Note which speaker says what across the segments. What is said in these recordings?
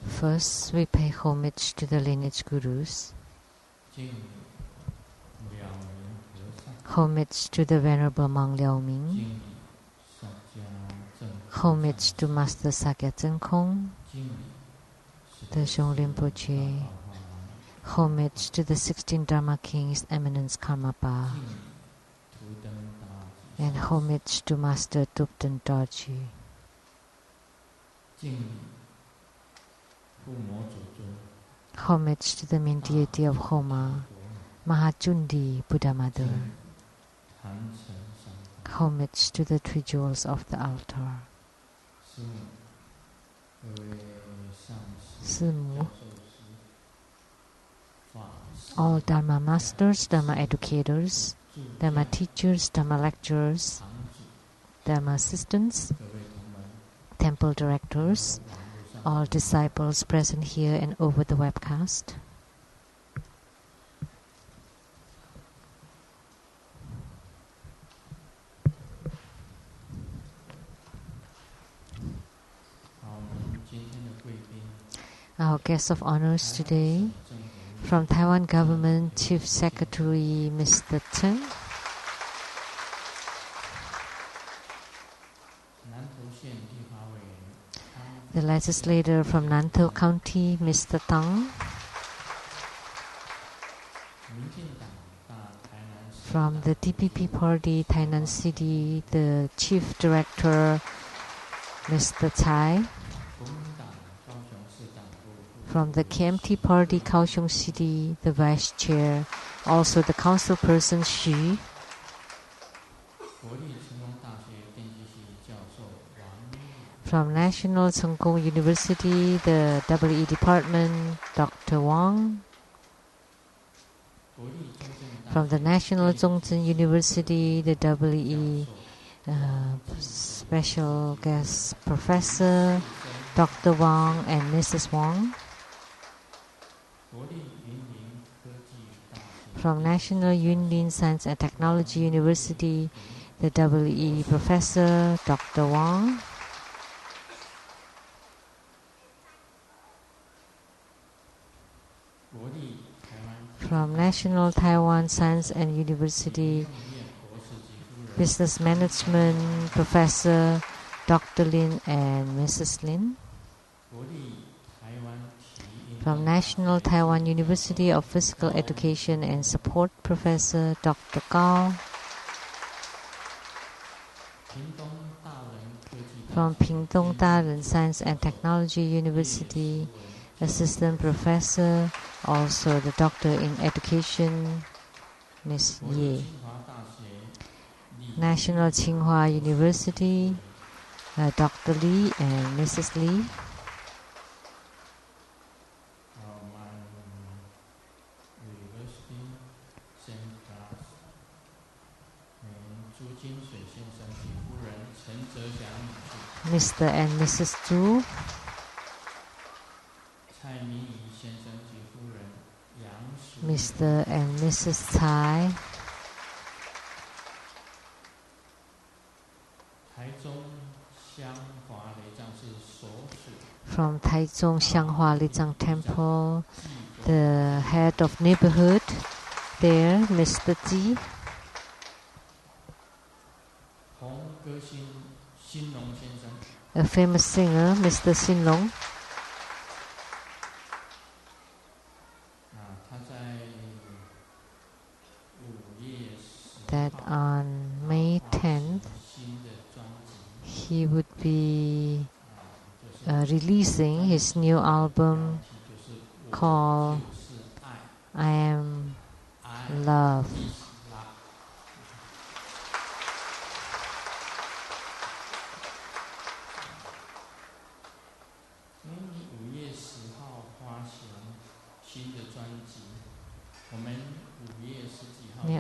Speaker 1: First, we pay homage to the lineage gurus, homage to the Venerable Monk Liao Ming, homage to Master Sakya Zhen Kong, the Shong Rinpoche, homage to the 16 Dharma Kings, Eminence Karmapa, and homage to Master Thupten Dorji. Homage to the main deity of Homa, Mahachundi Buddha Mother. Homage to the three jewels of the altar. Simu. All Dharma masters, Dharma educators, Dharma teachers, Dharma lecturers, Dharma assistants, temple directors, all disciples present here and over the webcast. Our guest of honors today, from Taiwan Government Chief Secretary Mr. Tsang, the legislator from Nantou County Mr. Tang, from the DPP Party Tainan City the Chief Director Mr. Tsai, from the KMT Party Kaohsiung City the Vice Chair, also the Council Person Xu, from National Cheng Kung University the WE Department Dr. Wang, from the National Zhongzhen University the WE Special Guest Professor Dr. Wang and Mrs. Wang, from National Yunlin Science and Technology University the WE Professor Dr. Wang, from National Taiwan Science and University Business Management Professor Dr. Lin and Mrs. Lin, from National Taiwan University of Physical Education and Support Professor Dr. Gao, from Pingtung Daren Science and Technology University Assistant Professor, also the Doctor in Education, Ms. Ye. National Tsinghua University, Dr. Li and Mrs. Li. Mr. and Mrs. Zhu, Mr. and Mrs. Tsai, from Taichung Xianghua Lei Tsang Temple, the head of neighborhood there, Mr. Ji, a famous singer, Mr. Xin Long, that on May 10th he would be releasing his new album called I Am Love.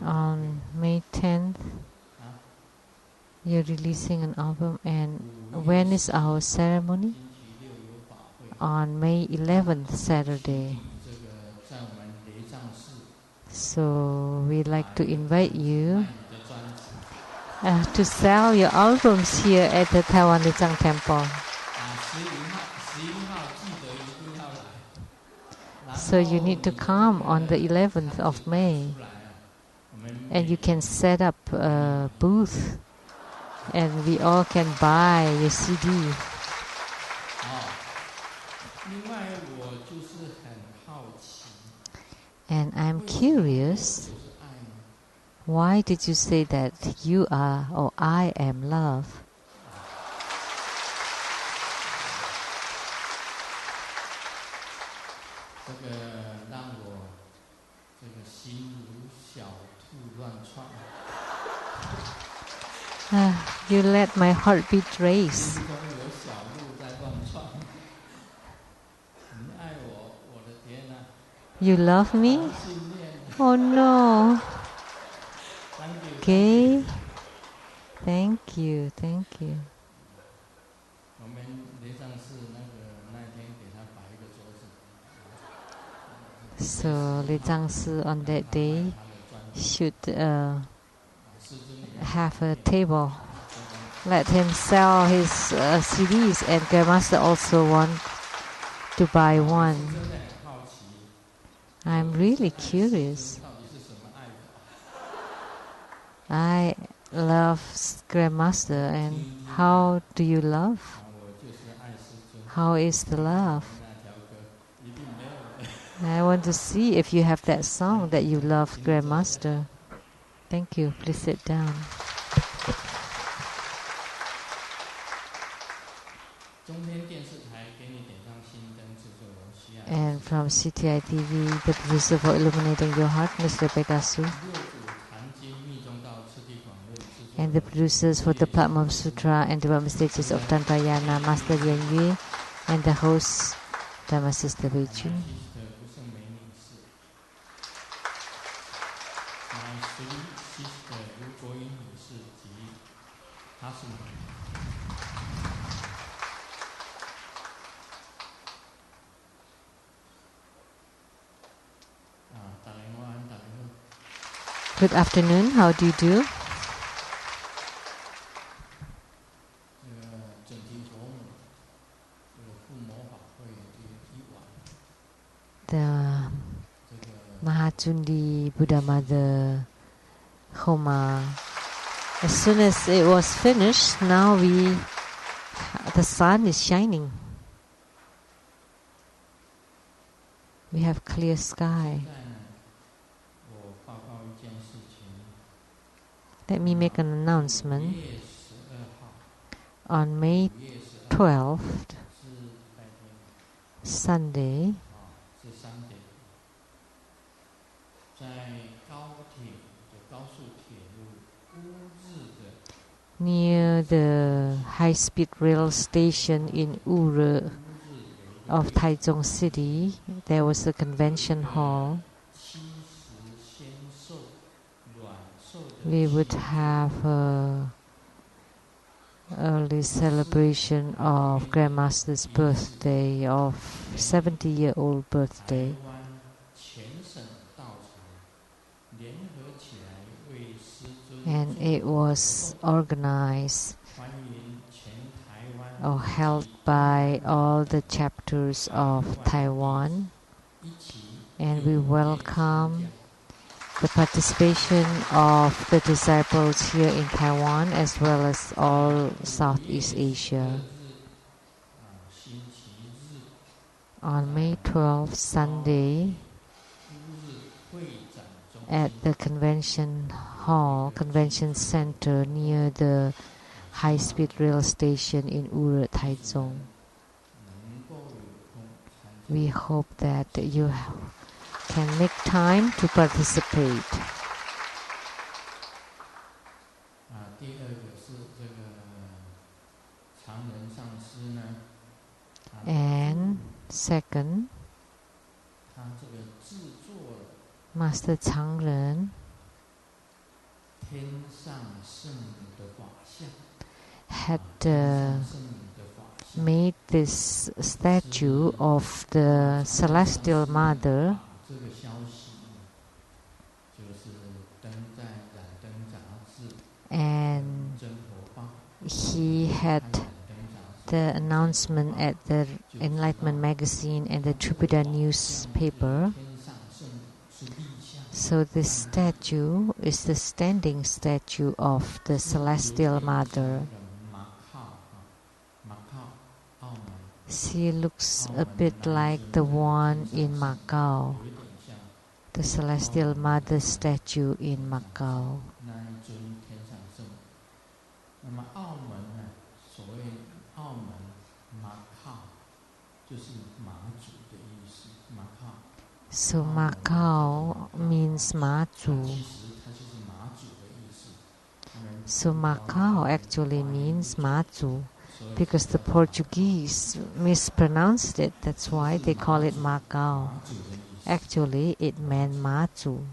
Speaker 1: On May 10th, you're releasing an album, and when is our ceremony? On May 11th, Saturday. So we'd like to invite you to sell your albums here at the Taiwan Lei Tsang Temple. So you need to come on the 11th of May. And you can set up a booth. And we all can buy your CD. And I'm curious, why did you say that you are or I am love? You let my heartbeat race. You love me? Oh no. Okay. Thank you. Thank you. So Lei Tsang on that day should have a table. Let him sell his CDs, and Grandmaster also want to buy one. I'm really curious. I love Grandmaster, and how do you love? How is the love? I want to see if you have that song that you love Grandmaster. Thank you. Please sit down. And from CTI TV, the producer for Illuminating Your Heart, Ms. Rebecca Su. And the producers for the Platform Sutra and Development Stages of Tantrayana, Master Yan Yue, and the host, Dharma Sister Wei Chun. Good afternoon. How do you do? The Mahachundi Buddha Mother Homa. As soon as it was finished, now the sun is shining. We have clear sky. Let me make an announcement. On May 12th, Sunday, near the high-speed rail station in Uru of Taichung City, there was a convention hall. We would have a early celebration of Grandmaster's birthday, of 70-year-old birthday. And it was organized or held by all the chapters of Taiwan, and we welcome the participation of the disciples here in Taiwan as well as all Southeast Asia. On May 12th, Sunday, at the convention hall, convention center near the high-speed rail station in Uru, Taichung. We hope that you can make time to participate. And second, Master Changren had made this statue of the Celestial Mother, and he had the announcement at the Enlightenment magazine and the Tripura newspaper. So this statue is the standing statue of the Celestial Mother. She looks a bit like the one in Macau, the Celestial Mother statue in Macau. So Macau means Mazu. So Macau actually means Mazu, because the Portuguese mispronounced it. That's why they call it Macau. Actually, it meant Mazu.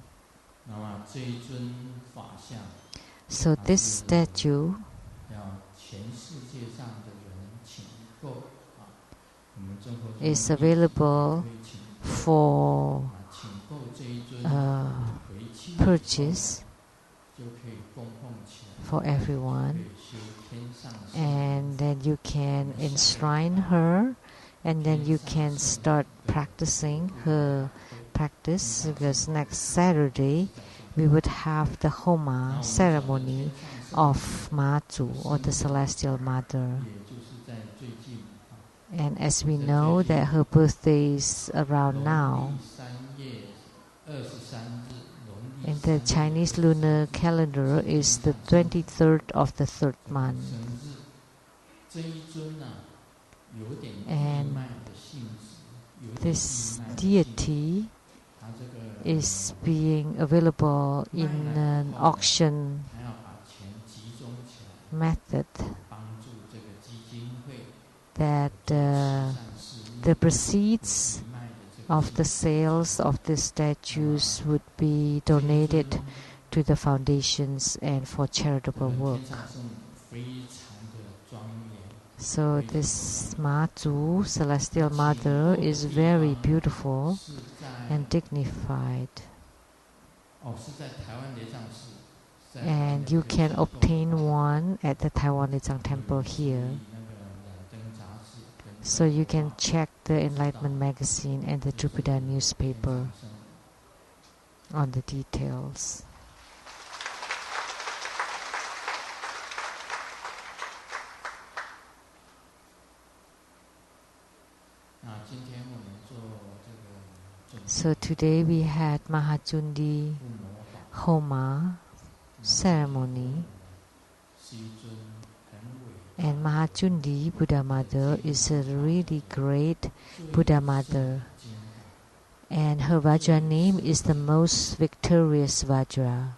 Speaker 1: So this statue is available for purchase for everyone, and then you can enshrine her, and then you can start practicing her practice, because next Saturday we would have the Homa ceremony of Mazu, or the Celestial Mother. And as we know that her birthday is around now, in the Chinese lunar calendar is the 23rd of the 3rd month. And this deity is being available in an auction method, that the proceeds of the sales of the statues would be donated to the foundations and for charitable work. So this Mazu, Celestial Mother, is very beautiful and dignified. And you can obtain one at the Taiwan Lei Tsang temple here. So you can check the Enlightenment magazine and the Tripura newspaper on the details. So today we had Mahachundi Homa ceremony, and Mahachundi Buddha Mother is a really great Buddha Mother, and her Vajra name is the most victorious Vajra.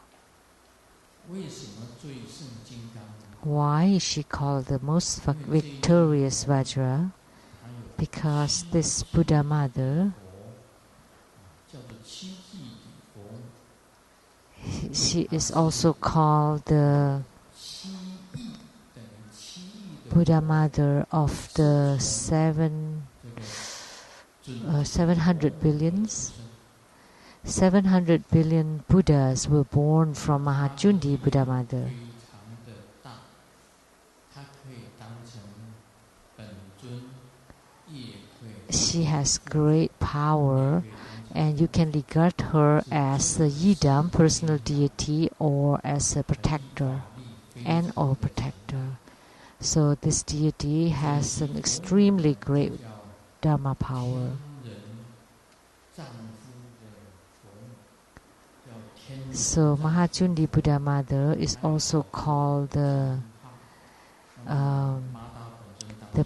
Speaker 1: Why is she called the most victorious Vajra? Because this Buddha Mother, she is also called the Buddha Mother of the 700 billions. 700 billion Buddhas were born from Mahachundi Buddha Mother. She has great power, and you can regard her as the Yidam, personal deity, or as a protector and or protector. So this deity has an extremely great Dharma power. So Mahachundi Buddha Mother is also called the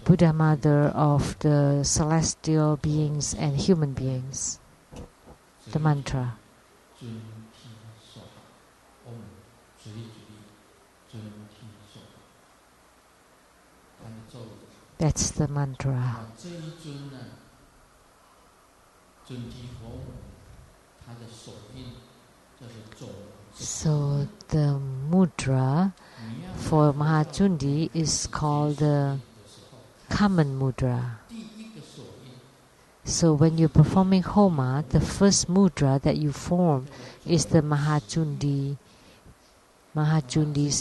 Speaker 1: Buddha Mother of the celestial beings and human beings. The mantra. That's the mantra. So the mudra for Mahachundi is called the common mudra. So when you're performing Homa, the first mudra that you form is the Mahachundi's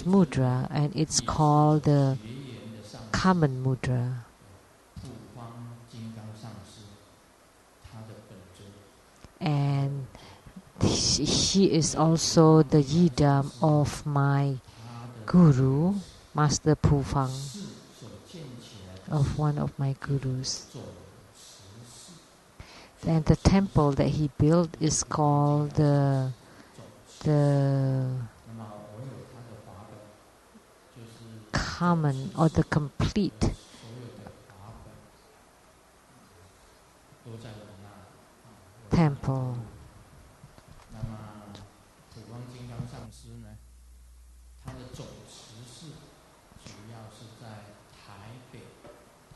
Speaker 1: mudra, and it's called the common mudra. And he is also the yidam of my guru, Master Pufang, of one of my gurus. And the temple that he built is called the common or the complete temple.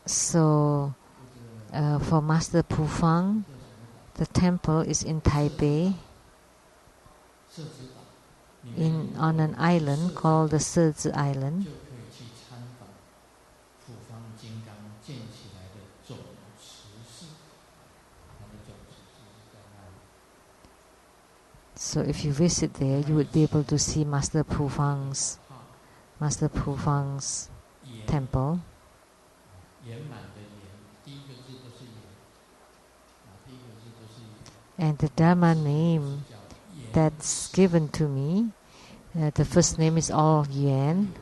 Speaker 1: So for Master Pufang, the temple is in Taipei, on an island called the Shezi Island. So if you visit there, you would be able to see Master Pufang's temple. And the Dharma name that's given to me, the first name is all Yen.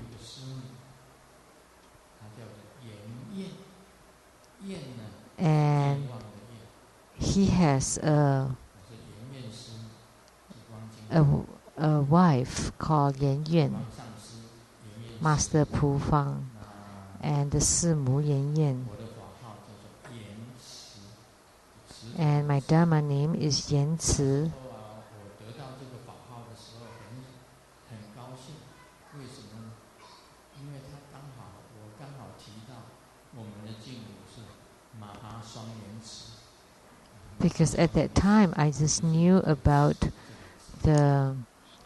Speaker 1: And he has a wife called Yan Yuan, Master Pufang, and the Simu Yan Yan. And my Dharma name is Yan Ci. Because at that time I just knew about the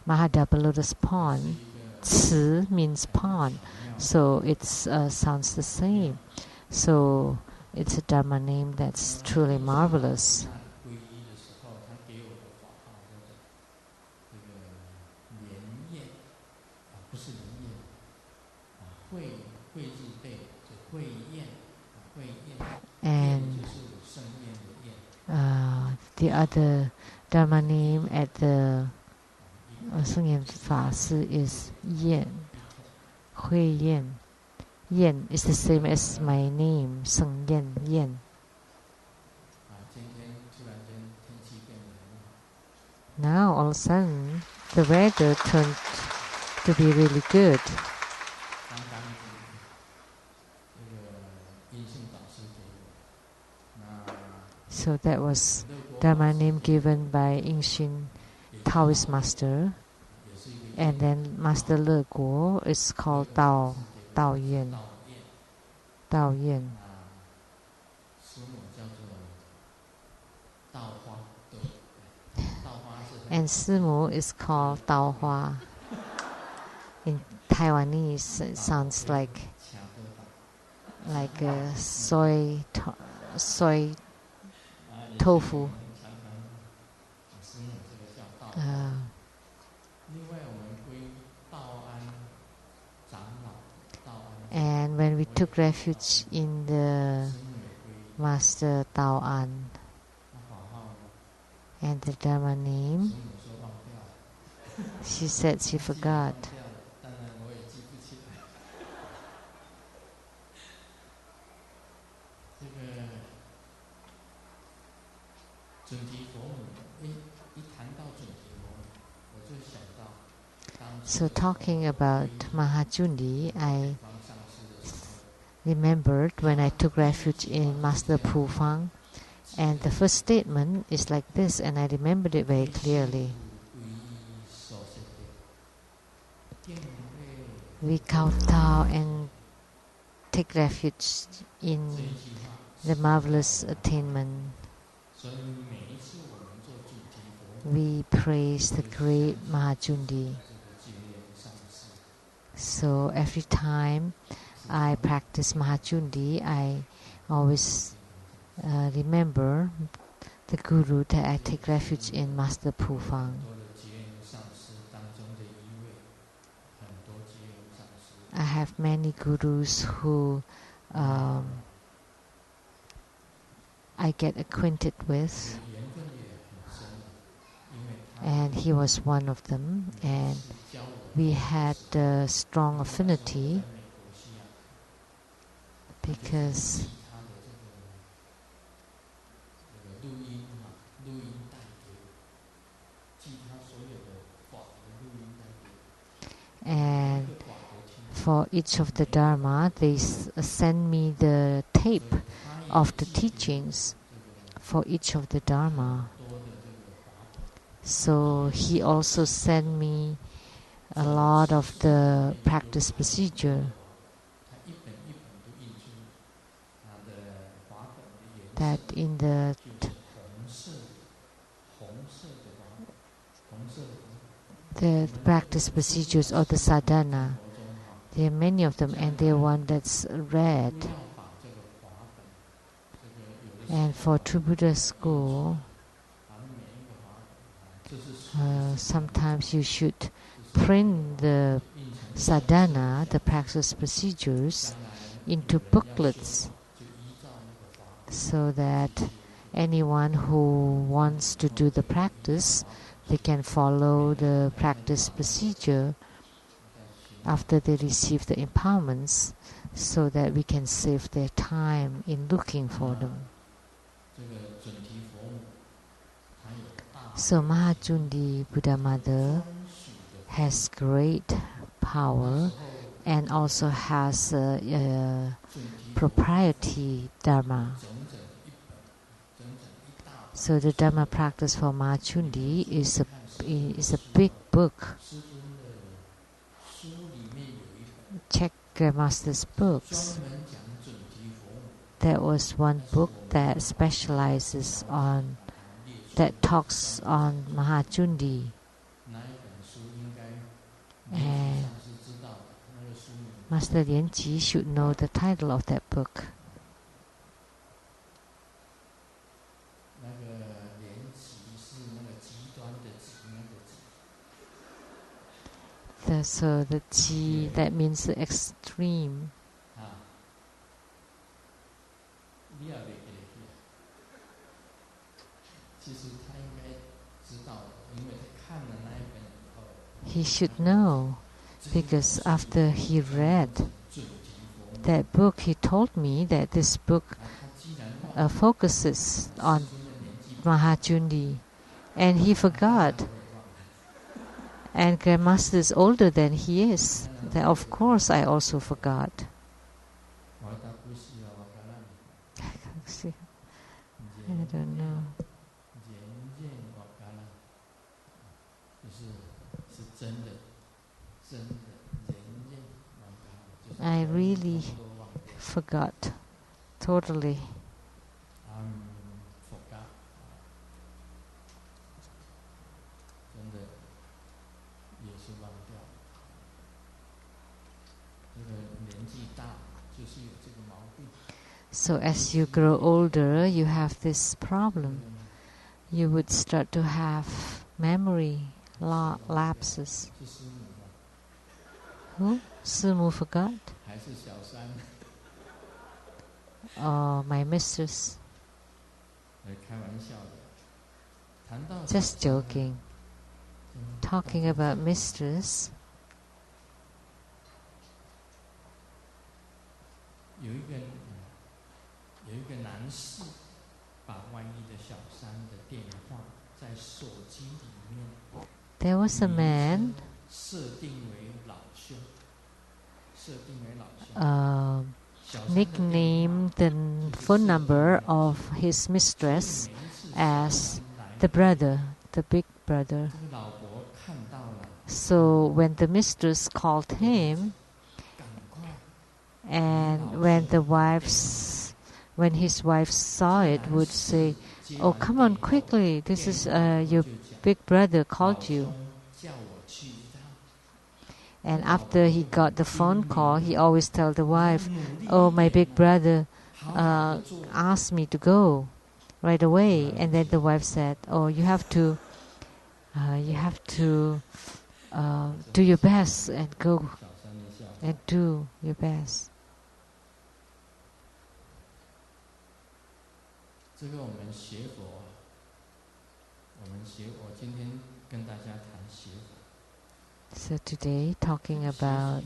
Speaker 1: Mahadapa lotus pond. Ci means pond, so it sounds the same. So it's a Dharma name that's truly marvelous. And the other Dharma name at the Sheng-yen Fa Si is Yen, Hui Yen. Yen is the same as my name, Sheng-yen, Yen. Now all of a sudden, the weather turned to be really good. So that was Dharma name given by Yingxin Taoist master. And then Master Le Guo is called Dao Yen. Dao Yen. And Simu is called Dao Hua. In Taiwanese, it sounds like a soy tofu. And when we took refuge in the Master Tao An and the Dharma name, she said she forgot. So talking about Mahajundi, I remembered when I took refuge in Master Pufang, and the first statement is like this, and I remembered it very clearly. We kowtow and take refuge in the marvelous attainment. We praise the great Mahajundi. So every time I practice Mahajundi, I always remember the Guru that I take refuge in, Master Pufang. I have many Gurus who I get acquainted with, and he was one of them, and we had a strong affinity because and for each of the Dharma, they send me the tape of the teachings for each of the Dharma. So he also sent me a lot of the practice procedure that in the practice procedures of the sadhana. There are many of them, and they're one that's red. And for True Buddha School, sometimes you should print the sadhana, the practice procedures, into booklets so that anyone who wants to do the practice, they can follow the practice procedure after they receive the empowerments, so that we can save their time in looking for them. So Mahajundi Buddha Mother has great power and also has propriety Dharma. So the Dharma practice for Mahajundi is a big book. Check Grandmaster's books. There was one book that specializes on, that talks on Mahajundi. And Master Lianji should know the title of that book. So the Ji, that means the extreme. He should know, because after he read that book, he told me that this book focuses on Mahajundi, and he forgot. And Grandmaster is older than he is. Then of course I also forgot. I don't know. I really forgot. Totally. So as you grow older, you have this problem. You would start to have memory lapses. Who? Simu forgot? Oh, my mistress. Just joking. Talking about mistress. There was a man nicknamed the phone number of his mistress as the brother, the big brother. So when the mistress called him, and when his wife saw it, would say, "Oh, come on quickly! This is your big brother called you." And after he got the phone call, he always tell the wife, "Oh, my big brother asked me to go right away." And then the wife said, "Oh, you have to do your best and go and do your best." So today, talking about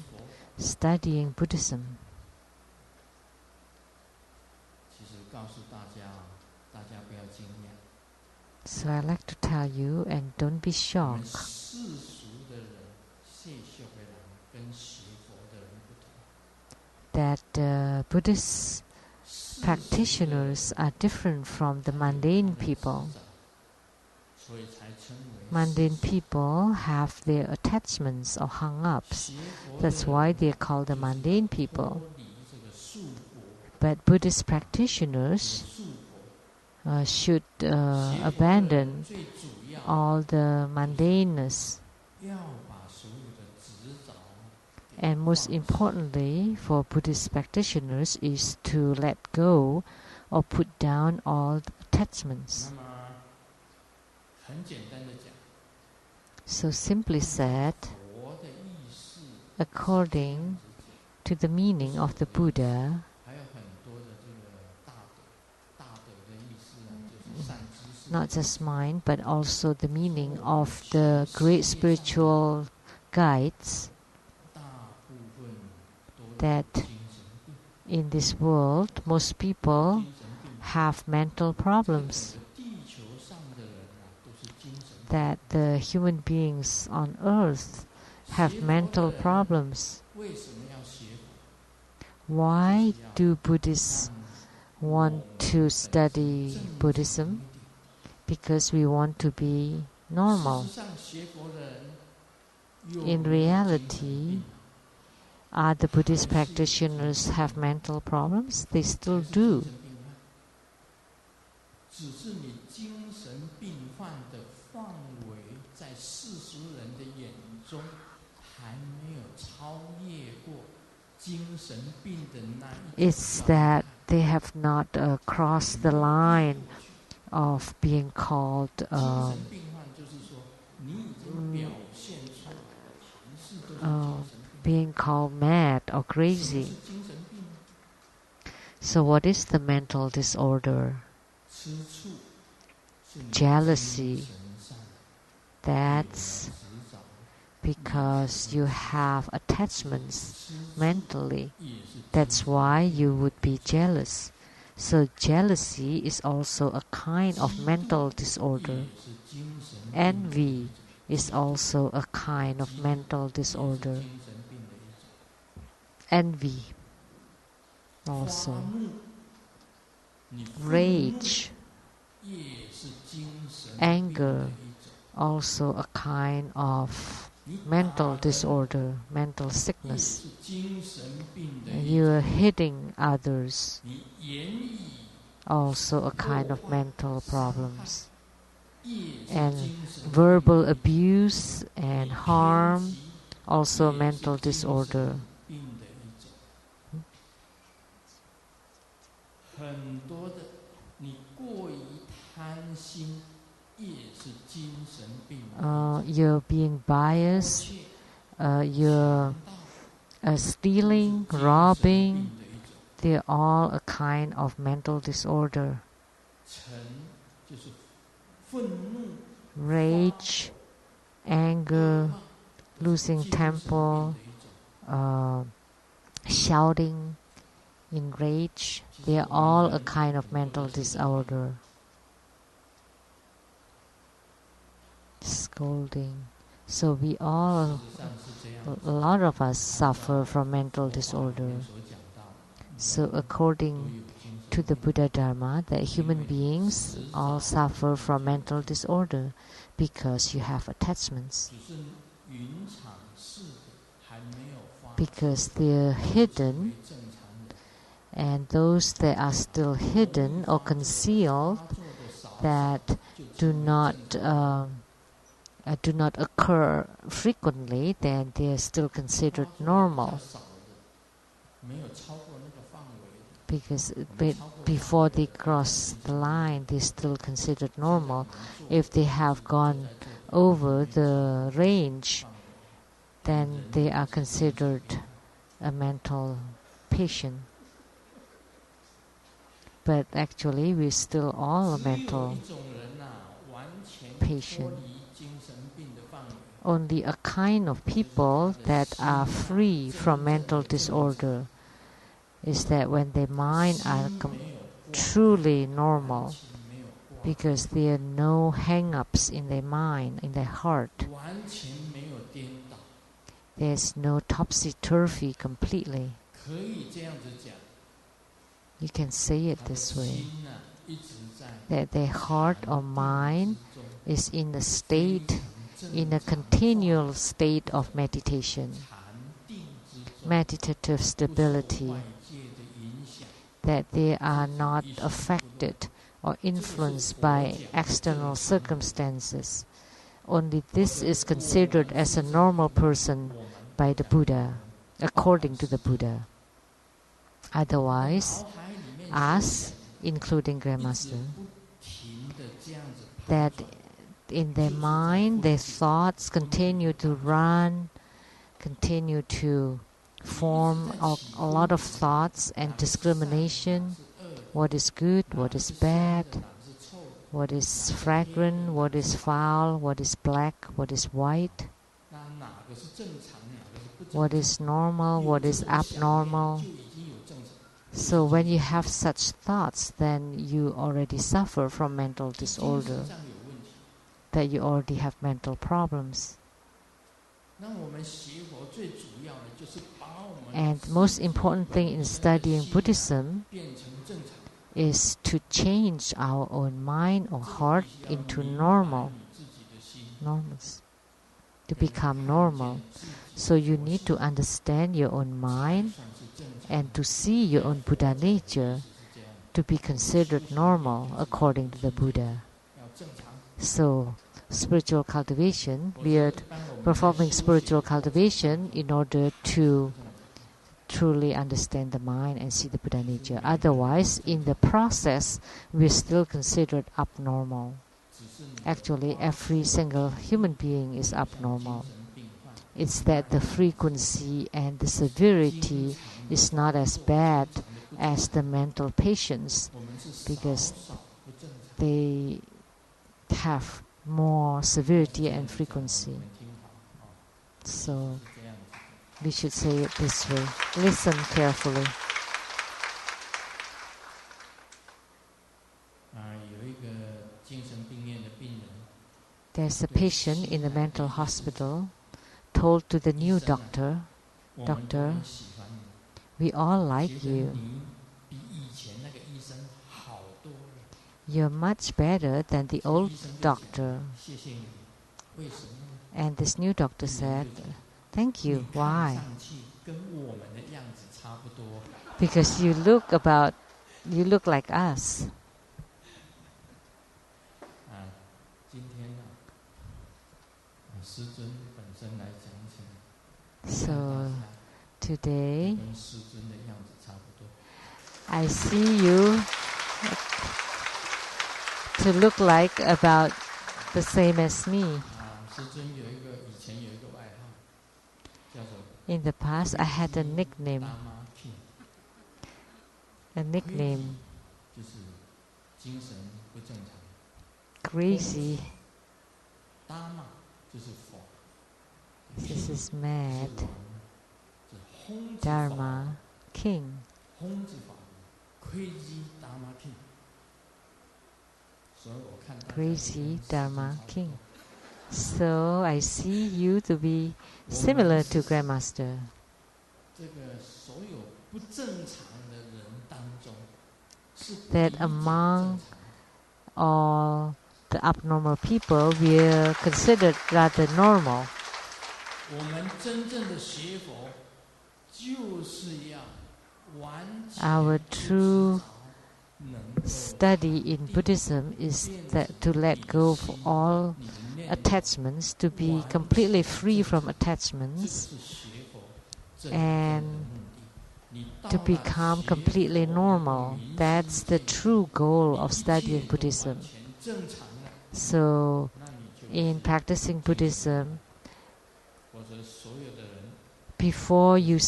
Speaker 1: studying Buddhism. So I like to tell you, and don't be shocked, that Buddhist practitioners are different from the mundane people. Mundane people have their attachments or hung-ups. That's why they are called the mundane people. But Buddhist practitioners should abandon all the mundaneness. And most importantly for Buddhist practitioners is to let go or put down all the attachments. So simply said, according to the meaning of the Buddha, not just mine, but also the meaning of the great spiritual guides, that in this world most people have mental problems, that the human beings on earth have mental problems. Why do Buddhists want to study Buddhism? Because we want to be normal. In reality, are the Buddhist practitioners have mental problems? They still do. It's that they have not crossed the line of being called mad or crazy. So what is the mental disorder? Jealousy. That's because you have attachments mentally. That's why you would be jealous. So jealousy is also a kind of mental disorder. Envy is also a kind of mental disorder. Envy also. Rage, anger, also a kind of mental disorder, mental sickness. You are hitting others, also a kind of mental problems. And verbal abuse and harm, also mental disorder. You're being biased, you're stealing, robbing, they're all a kind of mental disorder. Rage, anger, losing temper, shouting in rage, they are all a kind of mental disorder. Scolding. So we all, a lot of us suffer from mental disorder. So according to the Buddha Dharma, that human beings all suffer from mental disorder because you have attachments. Because they're hidden, and those that are still hidden or concealed, that do not occur frequently, then they are still considered normal. Because before they cross the line, they're still considered normal. If they have gone over the range, then they are considered a mental patient. But actually, we're still all a mental patient. Only a kind of people that are free from mental disorder is that when their mind are truly normal, because there are no hang-ups in their mind, in their heart. There's no topsy-turvy completely. You can say it this way, that their heart or mind is in a continual state of meditation, meditative stability, that they are not affected or influenced by external circumstances. Only this is considered as a normal person by the Buddha, according to the Buddha. Otherwise, us, including Grandmaster, that in their mind, their thoughts continue to run, continue to form a lot of thoughts and discrimination. What is good, what is bad, what is fragrant, what is foul, what is black, what is white, what is normal, what is abnormal. So when you have such thoughts, then you already suffer from mental disorder, that you already have mental problems. And the most important thing in studying Buddhism is to change our own mind or heart into normals, to become normal. So you need to understand your own mind and to see your own Buddha nature to be considered normal according to the Buddha. So spiritual cultivation, we are performing spiritual cultivation in order to truly understand the mind and see the Buddha nature. Otherwise, in the process, we're still considered abnormal. Actually, every single human being is abnormal. It's that the frequency and the severity is not as bad as the mental patients, because they have more severity and frequency. So we should say it this way. Listen carefully. There's a patient in the mental hospital told to the new doctor, "Doctor, we all like you. You're much better than the old doctor." And this new doctor said, "Thank you. Why?" "Because you look like us." So today I see you to look like about the same as me. In the past, I had a nickname. Crazy. This is mad. Dharma King. Crazy Dharma King. So I see you to be similar to Grandmaster. That among all the abnormal people, we are considered rather normal. Our true study in Buddhism is that to let go of all attachments, to be completely free from attachments, and to become completely normal. That's the true goal of studying Buddhism. So, in practicing Buddhism, before you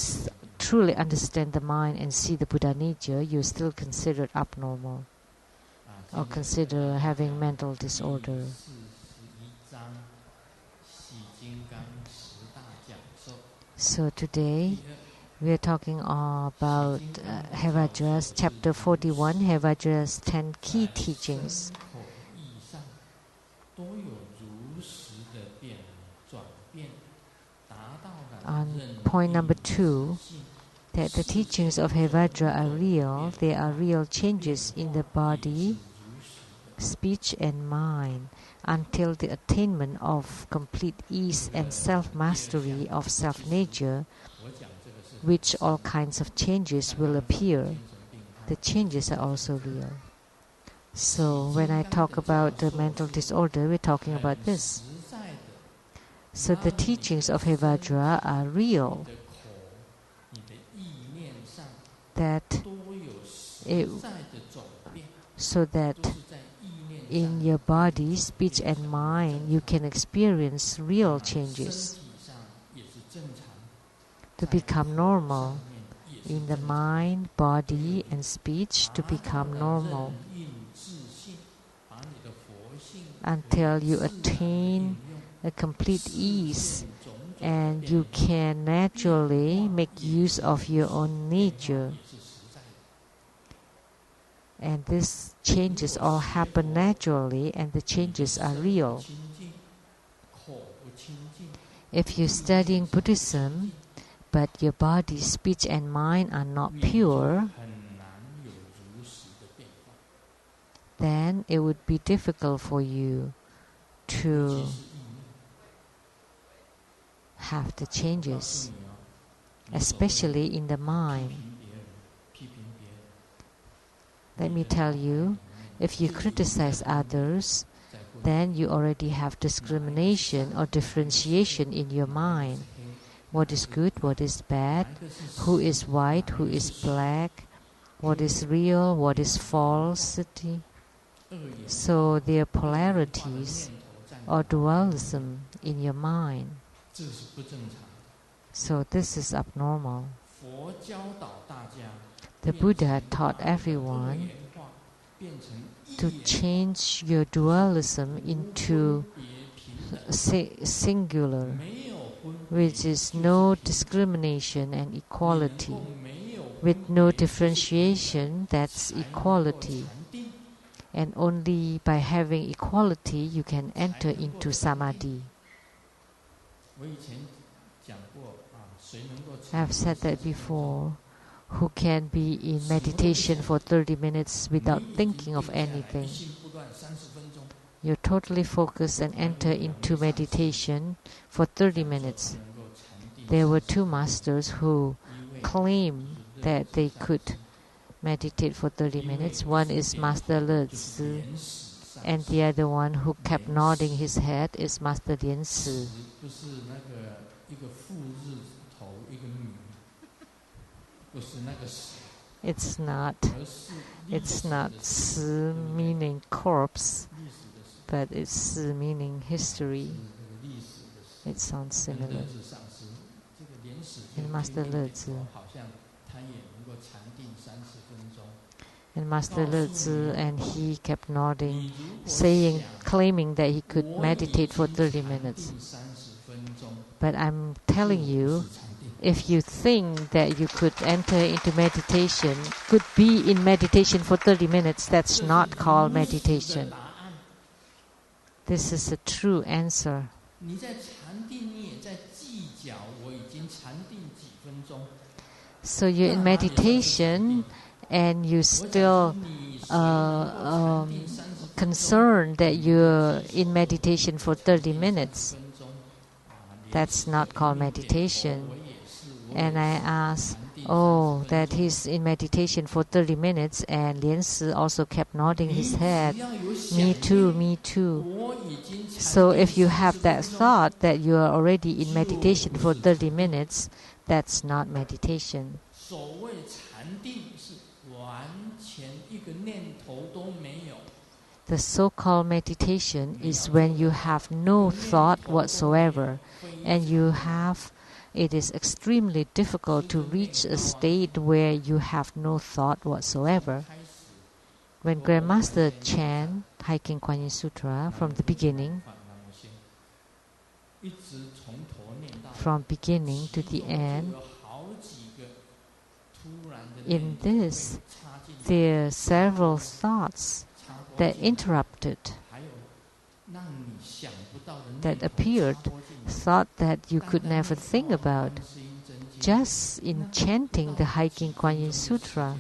Speaker 1: truly understand the mind and see the Buddha nature, you're still considered abnormal or consider having mental disorder. So today we are talking about Hevajra's chapter 41, Hevajra's 10 key teachings. On point number 2, that the teachings of Hevajra are real. They are real changes in the body, speech and mind until the attainment of complete ease and self-mastery of self-nature, which all kinds of changes will appear. The changes are also real. So when I talk about the mental disorder, we're talking about this. So the teachings of Hevajra are real. So that in your body, speech and mind, you can experience real changes to become normal. In the mind, body and speech to become normal until you attain a complete ease and you can naturally make use of your own nature. And these changes all happen naturally, and the changes are real. If you're studying Buddhism, but your body, speech and mind are not pure, then it would be difficult for you to have the changes, especially in the mind. Let me tell you, if you criticize others, then you already have discrimination or differentiation in your mind. What is good, what is bad, who is white, who is black, what is real, what is falsity. So there are polarities or dualism in your mind. So this is abnormal. The Buddha taught everyone to change your dualism into singular, which is no discrimination and equality. With no differentiation, that's equality. And only by having equality, you can enter into samadhi. I've said that before. Who can be in meditation for 30 minutes without thinking of anything? You're totally focused and enter into meditation for 30 minutes. There were 2 masters who claimed that they could meditate for 30 minutes. One is Master Le Tzu, and the other one who kept nodding his head is Master Lian Si. It's not Si meaning corpse, but it's Si meaning history. It sounds similar. And Master Le Tzu. And Master Le Tzu, and he kept nodding, claiming that he could meditate for 30 minutes. But I'm telling you, if you think that you could enter into meditation, could be in meditation for 30 minutes, that's not called meditation. This is a true answer. So you're in meditation and you still concerned that you're in meditation for 30 minutes. That's not called meditation. And I asked, that he's in meditation for 30 minutes, and Lian Si also kept nodding his head. Me too, me too. So if you have that thought that you are already in meditation for 30 minutes, that's not meditation. The so-called meditation is when you have no thought whatsoever, and you have it is extremely difficult to reach a state where you have no thought whatsoever. When Grandmaster chant Hiking Kuan Yin Sutra from the beginning, from beginning to the end, in this, there are several thoughts that interrupted, that appeared, thought that you could never think about. Just in chanting the Hiking Kuan Yin Sutra,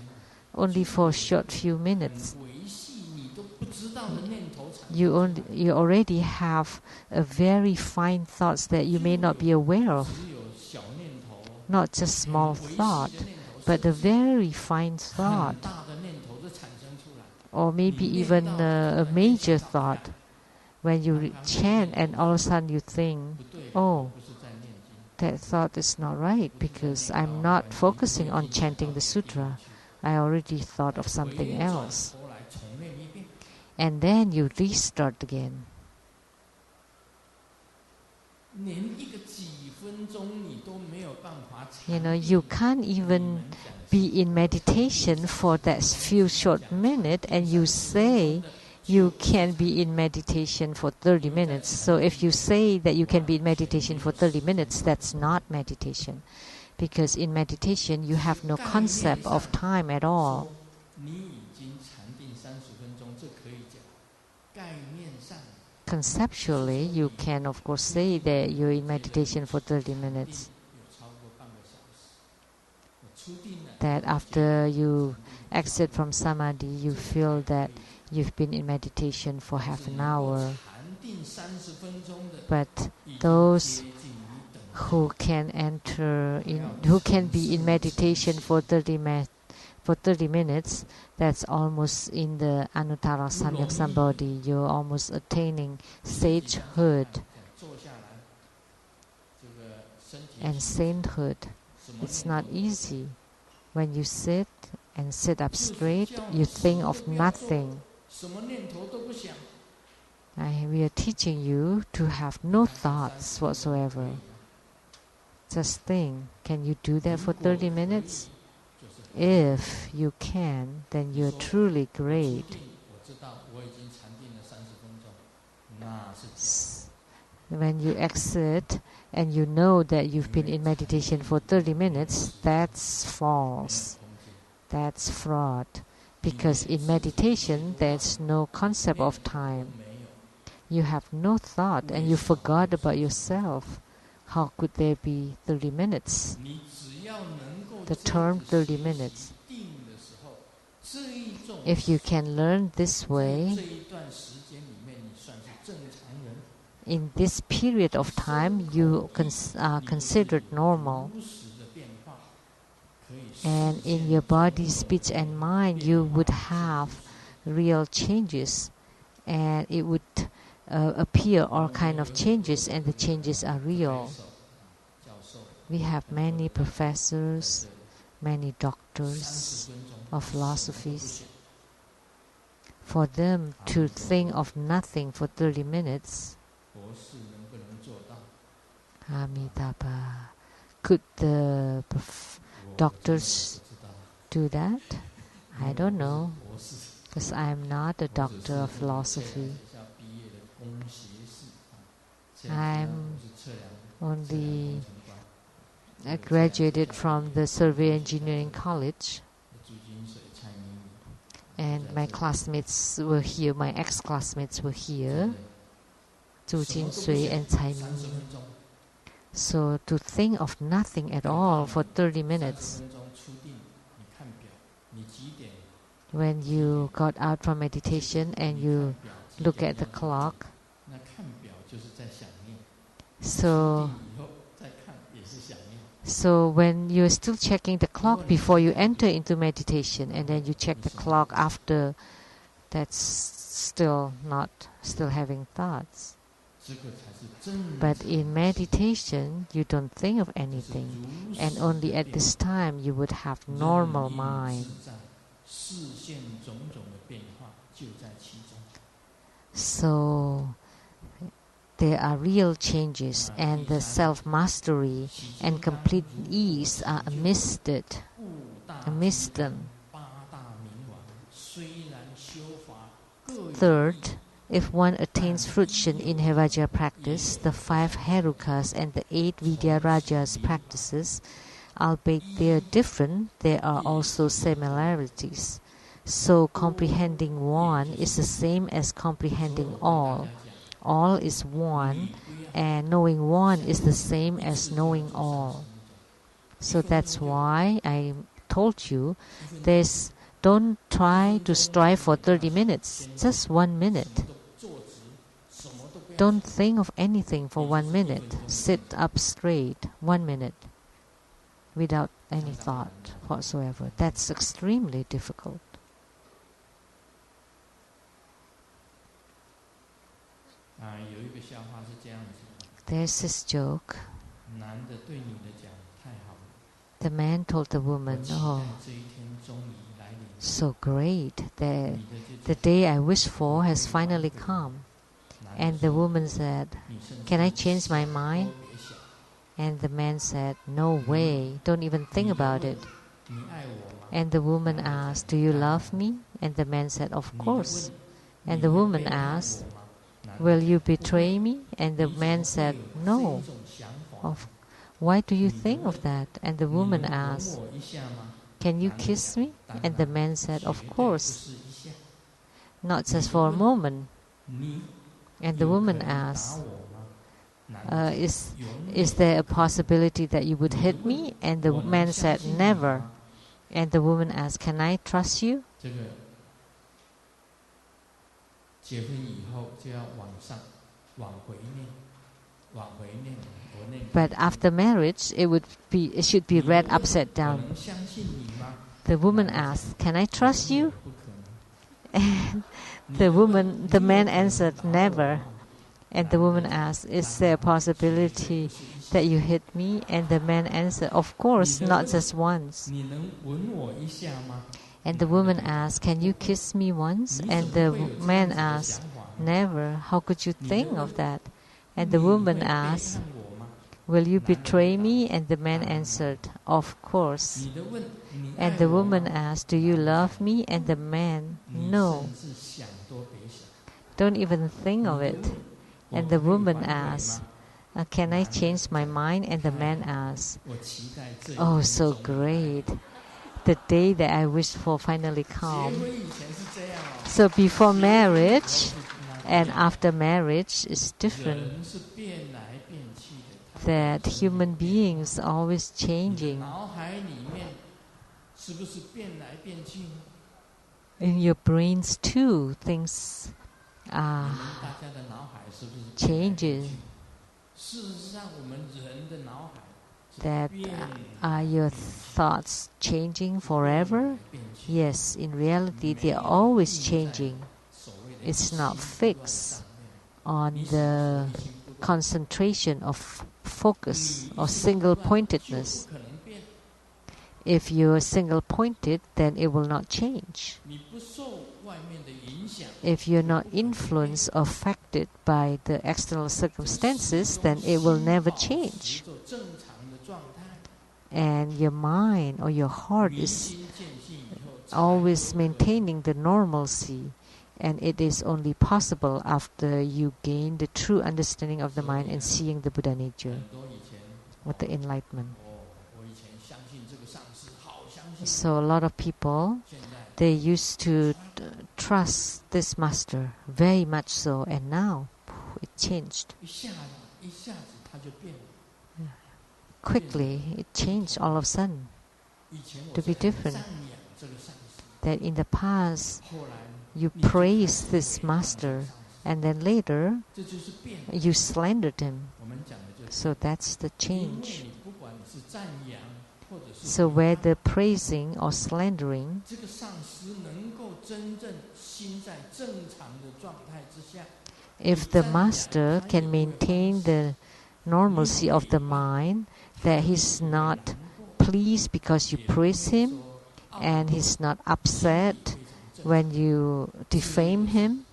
Speaker 1: only for a short few minutes, you already have a very fine thoughts that you may not be aware of. Not just small thought, but a very fine thought, or maybe even a major thought. When you chant and all of a sudden you think, oh, that thought is not right because I'm not focusing on chanting the sutra. I already thought of something else. And then you restart again. You can't even be in meditation for that few short minutes, and you say you can be in meditation for 30 minutes. So if you say that you can be in meditation for 30 minutes, that's not meditation. Because in meditation, you have no concept of time at all. Conceptually, you can of course say that you're in meditation for 30 minutes. That after you exit from samadhi, you feel that you've been in meditation for half an hour. But those who can be in meditation for 30 minutes, that's almost in the Anuttara Samyak Sambodhi. You're almost attaining sagehood and sainthood. It's not easy. When you sit and sit up straight, you think of nothing. We are teaching you to have no thoughts whatsoever. Just think, can you do that for 30 minutes? If you can, then you're truly great. When you exit and you know that you've been in meditation for 30 minutes, that's false. That's fraud. Because in meditation, there's no concept of time. You have no thought and you forgot about yourself. How could there be 30 minutes? The term 30 minutes. If you can learn this way, in this period of time, you are considered normal. And in your body, speech and mind, you would have real changes. And it would appear all kind of changes, and the changes are real. We have many professors, many doctors of philosophies. For them to think of nothing for 30 minutes, Amitabha, could the doctors do that? I don't know, because I'm not a doctor of philosophy. I'm only graduated from the Survey Engineering College, and my classmates were here, my ex-classmates were here, Zhu Jinsui and Cai Ming. So to think of nothing at all for 30 minutes, when you got out from meditation and you look at the clock, so when you're still checking the clock before you enter into meditation, and then you check the clock after, that's still having thoughts. But in meditation, you don't think of anything, and only at this time you would have normal mind. there are real changes, and the self-mastery and complete ease are amidst them. Third, if one attains fruition in Hevajra practice, the 5 Herukas and the 8 Vidyarajas practices, albeit they are different, there are also similarities. So comprehending one is the same as comprehending all. All is one, and knowing one is the same as knowing all. So that's why I told you, don't try to strive for 30 minutes, just 1 minute. Don't think of anything for 1 minute. Sit up straight, 1 minute, without any thought whatsoever. That's extremely difficult. There's this joke. The man told the woman, "Oh, so great, the day I wished for has finally come." And the woman said, "Can I change my mind?" And the man said, "No way, don't even think about it." And the woman asked, "Do you love me?" And the man said, "Of course." And the woman asked, "Will you betray me?" And the man said, "No." Why do you think of that? And the woman asked, "Can you kiss me?" And the man said, "Of course." Not just for a moment. And the woman asked, is there a possibility that you would hit me? And the man said, "Never." And the woman asked, "Can I trust you?" But after marriage, it should be read upside down. The woman asked, "Can I trust you?" And the man answered, "Never." And the woman asked, "Is there a possibility that you hit me?" And the man answered, "Of course, not just once." And the woman asked, "Can you kiss me once?" And the man asked, "Never. How could you think of that?" And the woman asked, "Will you betray me?" And the man answered, "Of course." And the woman asked, "Do you love me?" And the man, "No. Don't even think of it." And the woman asked, "Can I change my mind?" And the man asked, "Oh, so great. The day that I wished for finally come." So before marriage and after marriage is different. That human beings are always changing. In your brains too, things are changing. That are your thoughts changing forever? Yes, in reality they are always changing. It's not fixed on the concentration of focus or single-pointedness. If you're single-pointed, then it will not change. If you're not influenced or affected by the external circumstances, then it will never change. And your mind or your heart is always maintaining the normalcy, and it is only possible after you gain the true understanding of the mind and seeing the Buddha nature with the enlightenment. So a lot of people, they used to trust this master very much so, and now it changed. Quickly, it changed all of a sudden to be different. That in the past, you praised this master, and then later, you slandered him. So that's the change. So whether praising or slandering, if the master can maintain the normalcy of the mind, that he's not pleased because you praise him, and he's not upset when you defame him,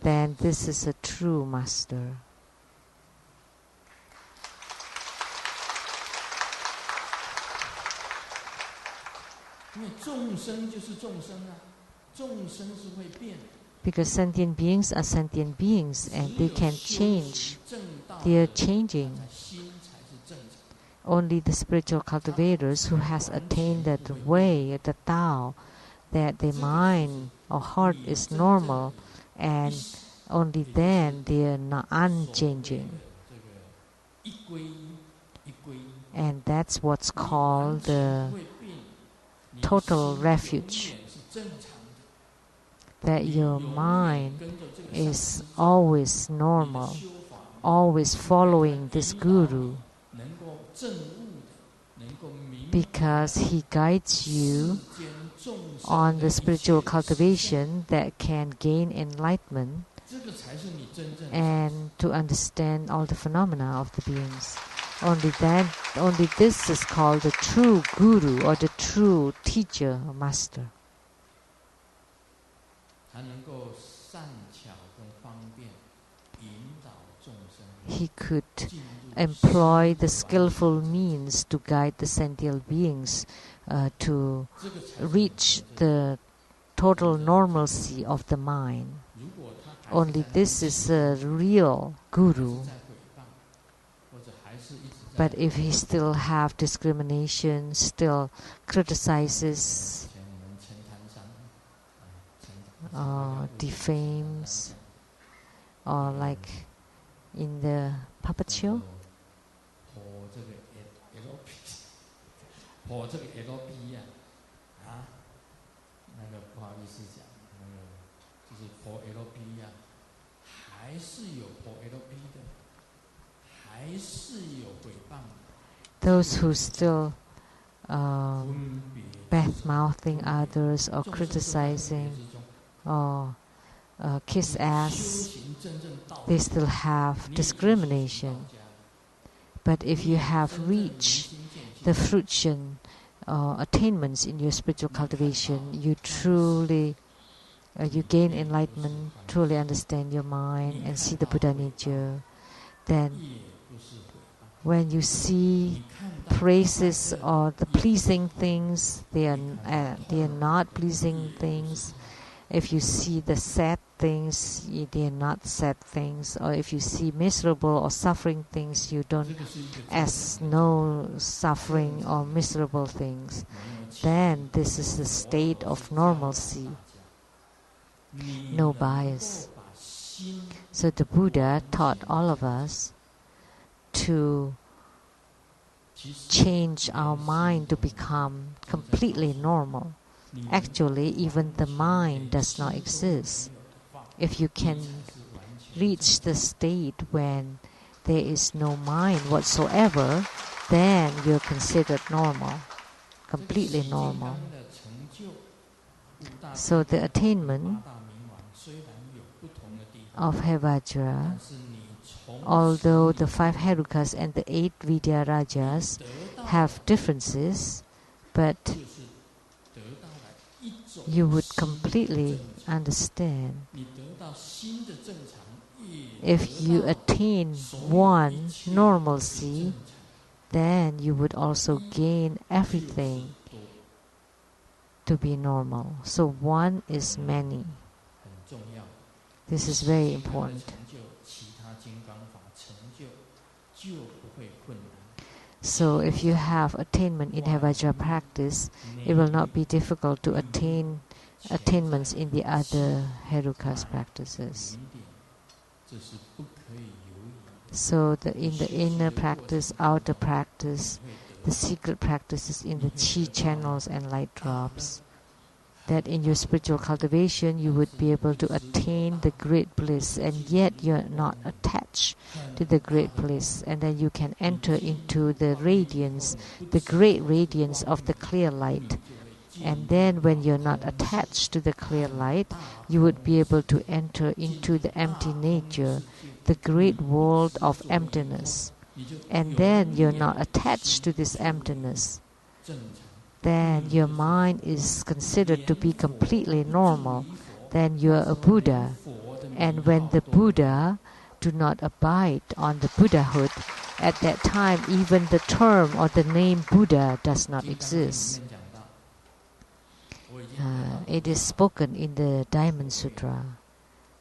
Speaker 1: then this is a true master. Because sentient beings are sentient beings and they can change. They are changing. Only the spiritual cultivators who has attained that way, the Tao, that their mind or heart is normal, and only then they are not unchanging. And that's what's called the total refuge. That your mind is always normal, always following this Guru, because he guides you on the spiritual cultivation that can gain enlightenment and to understand all the phenomena of the beings. Only this is called the true Guru or the true teacher or master. He could employ the skillful means to guide the sentient beings to reach the total normalcy of the mind. Only this is a real Guru. But if he still have discrimination, still criticizes, defames, or like in the puppet show, those who still bad-mouthing others or criticizing or kiss ass, they still have discrimination. But if you have reached the fruition attainments in your spiritual cultivation, you truly you gain enlightenment, truly understand your mind and see the Buddha nature. Then when you see praises or the pleasing things, they are not pleasing things. If you see the sad things, they are not sad things. Or if you see miserable or suffering things, you don't as no suffering or miserable things. Then this is the state of normalcy. No bias. So the Buddha taught all of us to change our mind to become completely normal. Actually, even the mind does not exist. If you can reach the state when there is no mind whatsoever, then you're considered normal, completely normal. So the attainment of Hevajra, although the 5 Herukas and the 8 Vidyarajas have differences, but you would completely understand. If you attain one normalcy, then you would also gain everything to be normal. So one is many. This is very important. So if you have attainment in Hevajra practice, it will not be difficult to attain attainments in the other Herukas practices. So in the inner practice, outer practice, the secret practices in the chi channels and light drops, that in your spiritual cultivation you would be able to attain the great bliss, and yet you're not attached to the great bliss, and then you can enter into the radiance, the great radiance of the clear light. And then when you're not attached to the clear light, you would be able to enter into the empty nature, the great world of emptiness. And then you're not attached to this emptiness. Then your mind is considered to be completely normal. Then you are a Buddha. And when the Buddha do not abide on the Buddhahood, at that time even the term or the name Buddha does not exist. It is spoken in the Diamond Sutra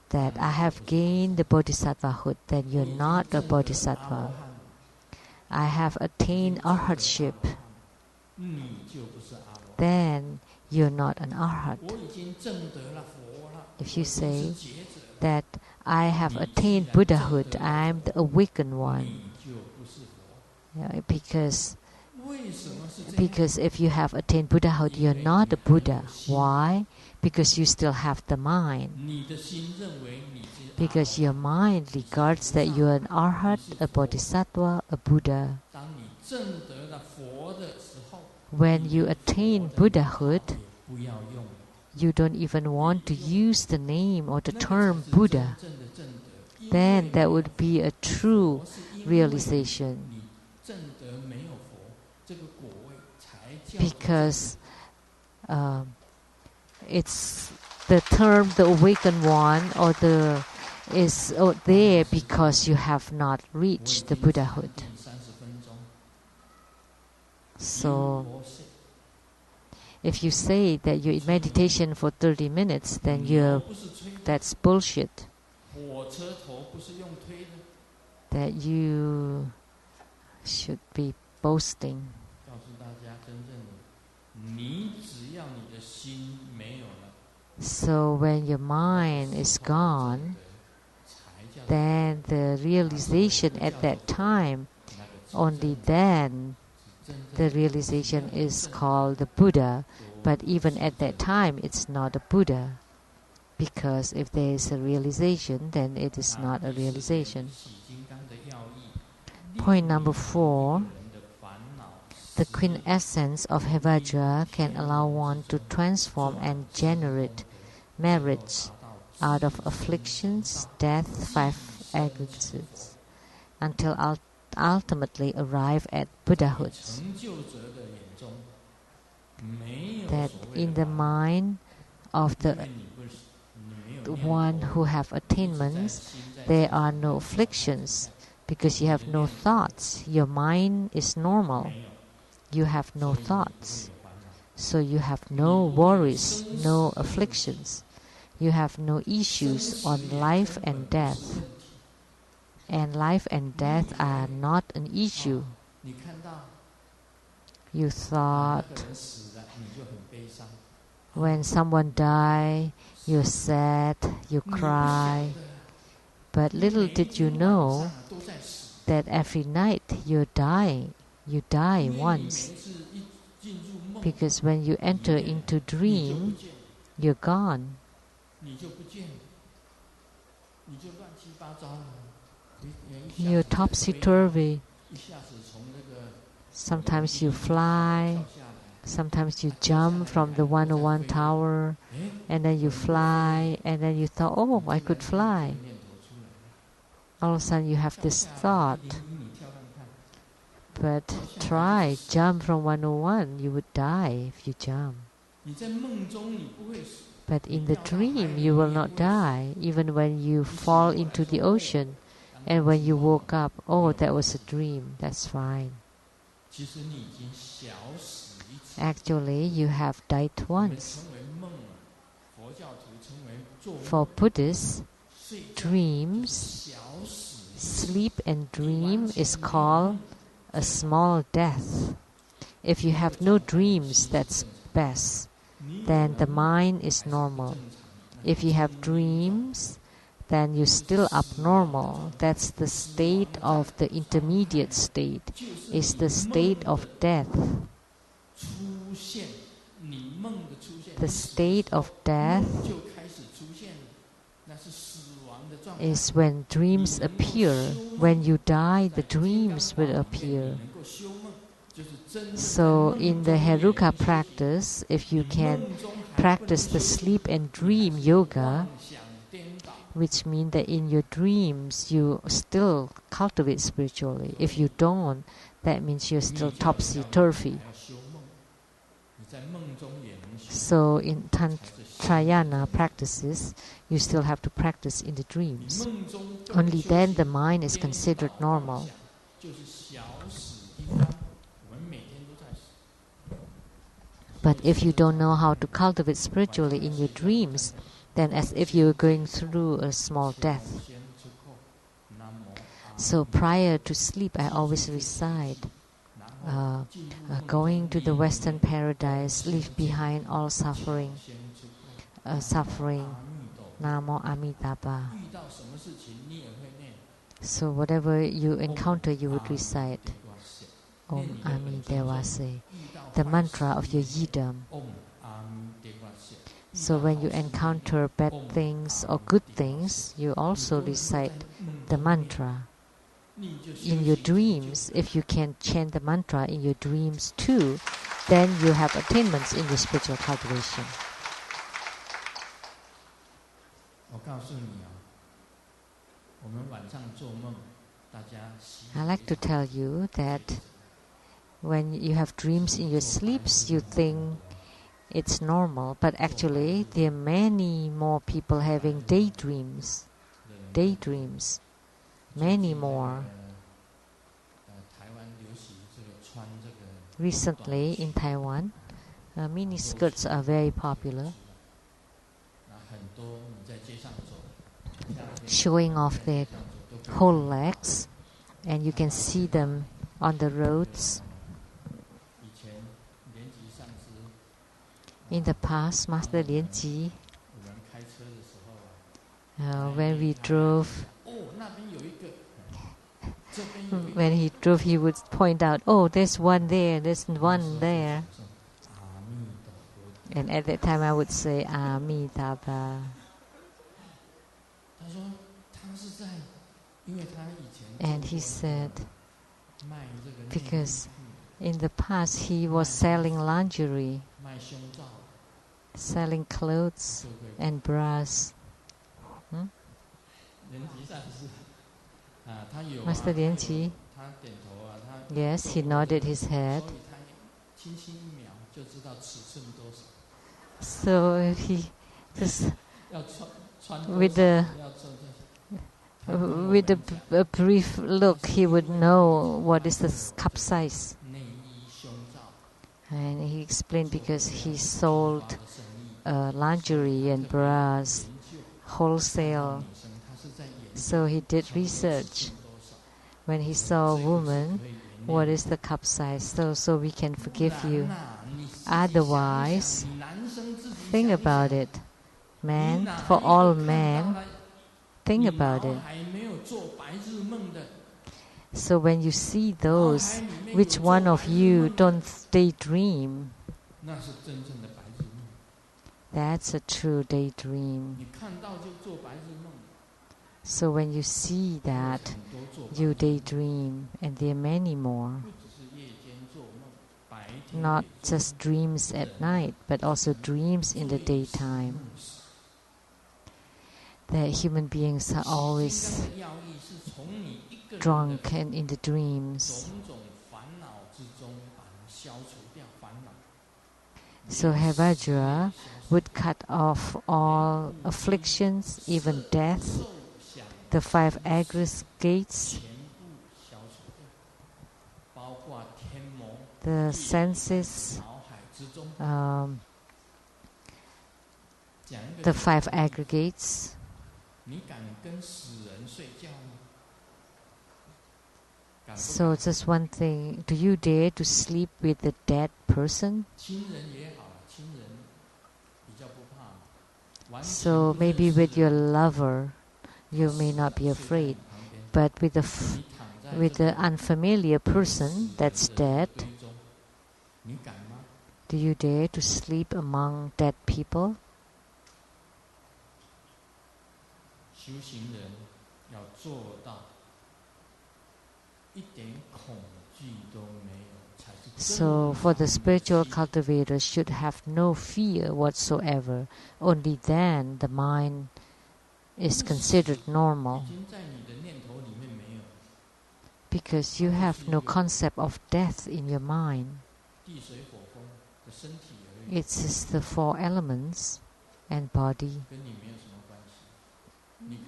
Speaker 1: that I have gained the bodhisattvahood, then you're not a bodhisattva. I have attained arhatship, then you're not an arhat. If you say that I have attained Buddhahood, I am the awakened one. Because if you have attained Buddhahood, you're not a Buddha. Why? Because you still have the mind. Because your mind regards that you are an arhat, a bodhisattva, a Buddha. When you attain Buddhahood, you don't even want to use the name or the term Buddha. Then that would be a true realization. Because it's the term the awakened one or the is there because you have not reached the Buddhahood. So if you say that you're in meditation for 30 minutes, then that's bullshit. That you should be boasting. So when your mind is gone, then the realization at that time, only then the realization is called the Buddha. But even at that time, it's not a Buddha. Because if there is a realization, then it is not a realization. Point number 4. The quintessence of Hevajra can allow one to transform and generate marriage out of afflictions, death, 5 aggregates, until ultimately arrive at Buddhahood. That in the mind of the one who have attainments, there are no afflictions because you have no thoughts. Your mind is normal. You have no thoughts. So you have no worries, no afflictions. You have no issues on life and death. And life and death are not an issue. You thought when someone dies, you're sad, you cry. But little did you know that every night you die once. Because when you enter into dream, you're gone. You're topsy-turvy. Sometimes you fly, sometimes you jump from the 101 tower, and then you fly, and then you thought, oh, I could fly. All of a sudden you have this thought. But try, jump from 101, you would die if you jump. But in the dream, you will not die, even when you fall into the ocean. And when you woke up, oh, that was a dream, that's fine. Actually, you have died once. For Buddhists, dreams, sleep and dream is called a small death. If you have no dreams, that's best. Then the mind is normal. If you have dreams, then you're still abnormal. That's the state of the intermediate state. It's the state of death. The state of death is when dreams appear. When you die, the dreams will appear. So in the Heruka practice, if you can practice the sleep and dream yoga, which means that in your dreams you still cultivate spiritually. If you don't, that means you're still topsy-turvy. So in Tantrayana practices, you still have to practice in the dreams. Only then the mind is considered normal. But if you don't know how to cultivate spiritually in your dreams, then as if you're going through a small death. So prior to sleep, I always recite, going to the Western paradise, leave behind all suffering. Namo Amitabha. So whatever you encounter, you would recite Om Ami Devase, the mantra of your yidam. So when you encounter bad things or good things, you also recite the mantra. In your dreams, if you can chant the mantra in your dreams too, then you have attainments in your spiritual cultivation. I like to tell you that when you have dreams in your sleeps, you think it's normal, but actually there are many more people having daydreams. Many more. Recently in Taiwan, mini skirts are very popular, showing off their whole legs, and you can see them on the roads. In the past, Master Lianji, when he drove, he would point out, oh, there's one there, there's one there. And at that time I would say, Amitabha. And he said, because in the past he was selling lingerie, selling clothes and bras. Master Lianji, yes, he nodded his head. So he just with a brief look, he would know what is the cup size. And he explained because he sold lingerie and bras wholesale. So he did research. When he saw a woman, what is the cup size? So we can forgive you. Otherwise, think about it. Man, for all men, think about it. So when you see those, which one of you don't daydream? That's a true daydream. So when you see that, you daydream, and there are many more. Not just dreams at night, but also dreams in the daytime. That human beings are always drunk and in the dreams. So Hevajra would cut off all afflictions, even death, the 5 aggregates, the senses, the 5 aggregates. So just one thing, do you dare to sleep with a dead person? So maybe with your lover, you may not be afraid, but with the unfamiliar person that's dead, do you dare to sleep among dead people? So for the spiritual cultivator should have no fear whatsoever. Only then the mind is considered normal. Because you have no concept of death in your mind. It's just the 4 elements and body.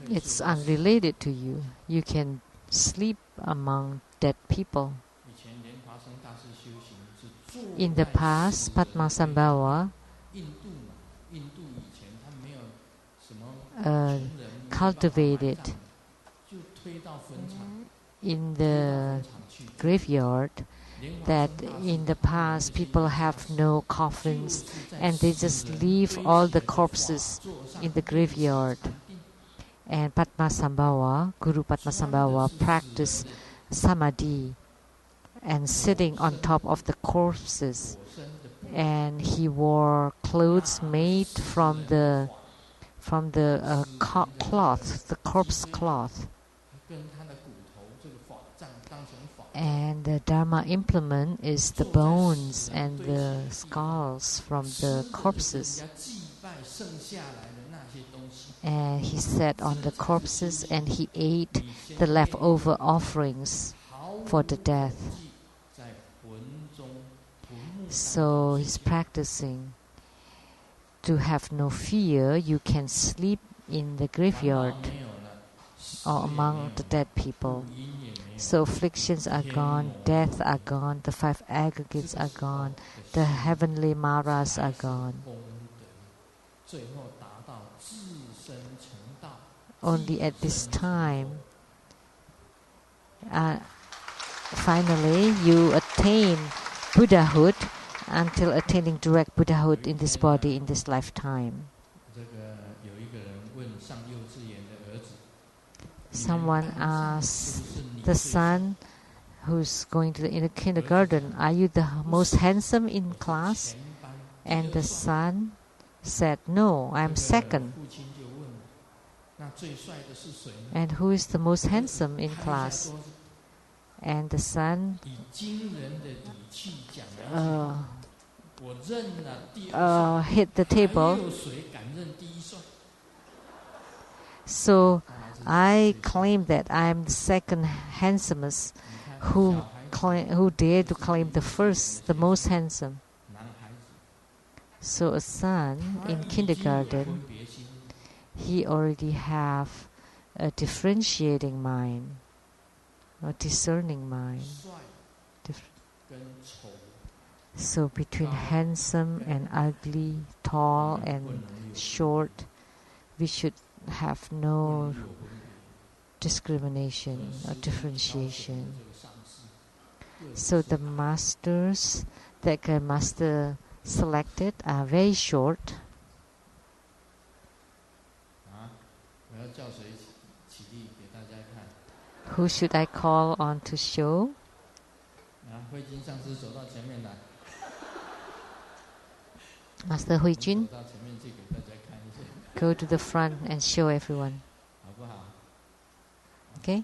Speaker 1: It's unrelated to you. You can sleep among dead people. In the past, Padmasambhava cultivated in the graveyard, that in the past people have no coffins and they just leave all the corpses in the graveyard. And Padmasambhava, Guru Padmasambhava, practiced samadhi and sitting on top of the corpses, and he wore clothes made from the cloth, the corpse cloth. And the Dharma implement is the bones and the skulls from the corpses. And he sat on the corpses and he ate the leftover offerings for the death. So he's practicing to have no fear. You can sleep in the graveyard or among the dead people. So afflictions are gone, death are gone, the five aggregates are gone, the heavenly maras are gone. Only at this time, finally, you attain Buddhahood until attaining direct Buddhahood in this body in this lifetime. Someone asked the son who's going to the kindergarten, "Are you the most handsome in class?" And the son said, "No, I'm second." And who is the most handsome in class? And the son hit the table. So I claim that I'm the second handsomest. Who dare to claim the first, the most handsome? So a son in kindergarten, he already have a differentiating mind, a discerning mind. So between handsome and ugly, tall and short, we should have no discrimination or differentiation. So the masters that Grandmaster selected are very short. Who should I call on to show? Master Huijun, go to the front and show everyone. Okay?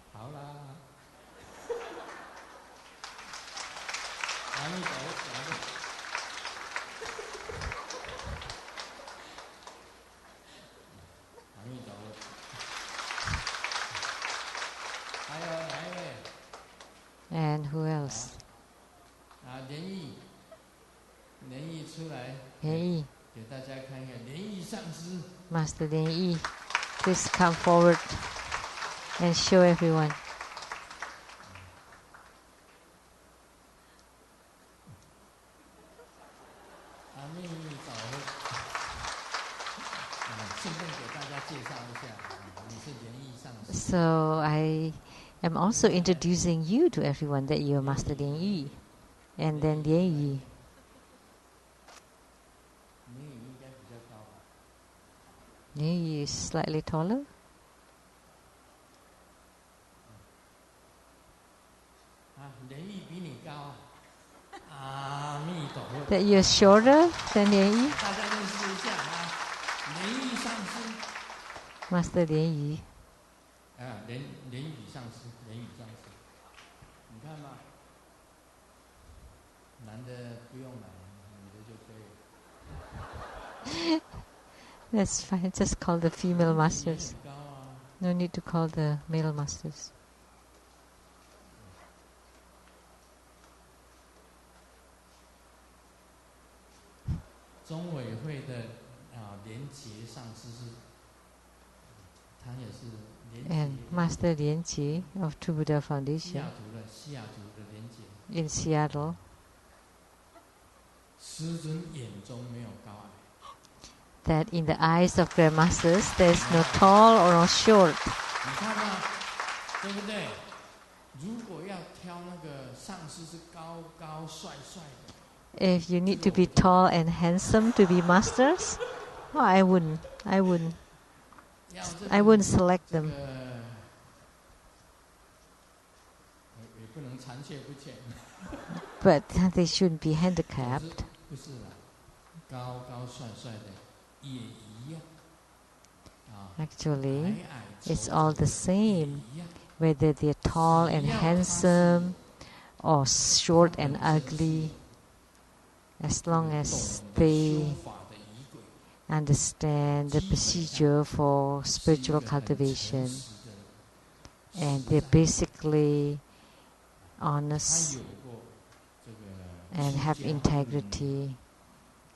Speaker 1: And who else? Lian Yi. Master Lian Yi, please come forward and show everyone. So I am also introducing you to everyone that you are Master Lian Yi, and then Lian Yi. Lian Yi is slightly taller. That you're shorter than Lian Yi? Master Lian Yi. That's fine, just call the female masters. No need to call the male masters. And Master Lian Jie of True Buddha Foundation in Seattle. that in the eyes of grandmasters there is no tall or no short. If you need to be tall and handsome to be masters, well, I wouldn't select them. But they shouldn't be handicapped. Actually, it's all the same, whether they're tall and handsome or short and ugly, as long as they understand the procedure for spiritual cultivation and they're basically honest and have integrity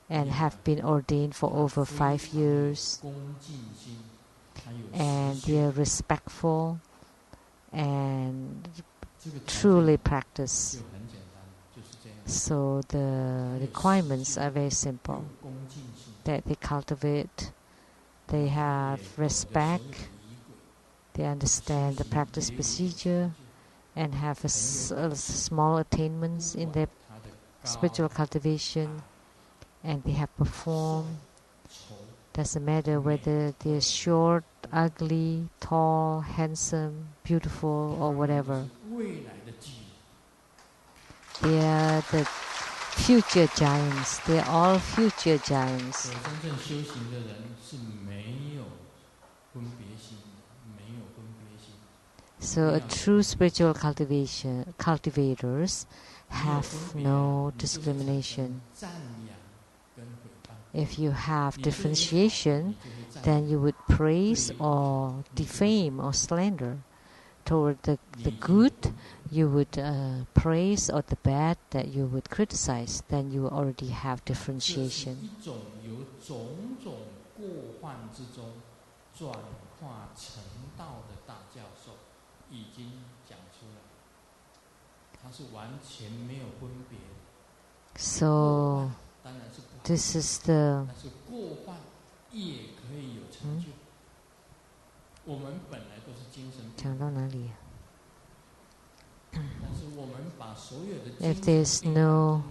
Speaker 1: and have been ordained for over 5 years, and they're respectful and truly practice. So the requirements are very simple, that they cultivate, they have respect, they understand the practice procedure, and have a small attainments in their spiritual cultivation, and they have performed. Doesn't matter whether they're short, ugly, tall, handsome, beautiful, or whatever. They are the future giants. They are all future giants. So a true spiritual cultivators have no discrimination. If you have differentiation, then you would praise or defame or slander. Toward the good, you would praise, or the bad, that you would criticize. Then you already have differentiation. So this is the if there's no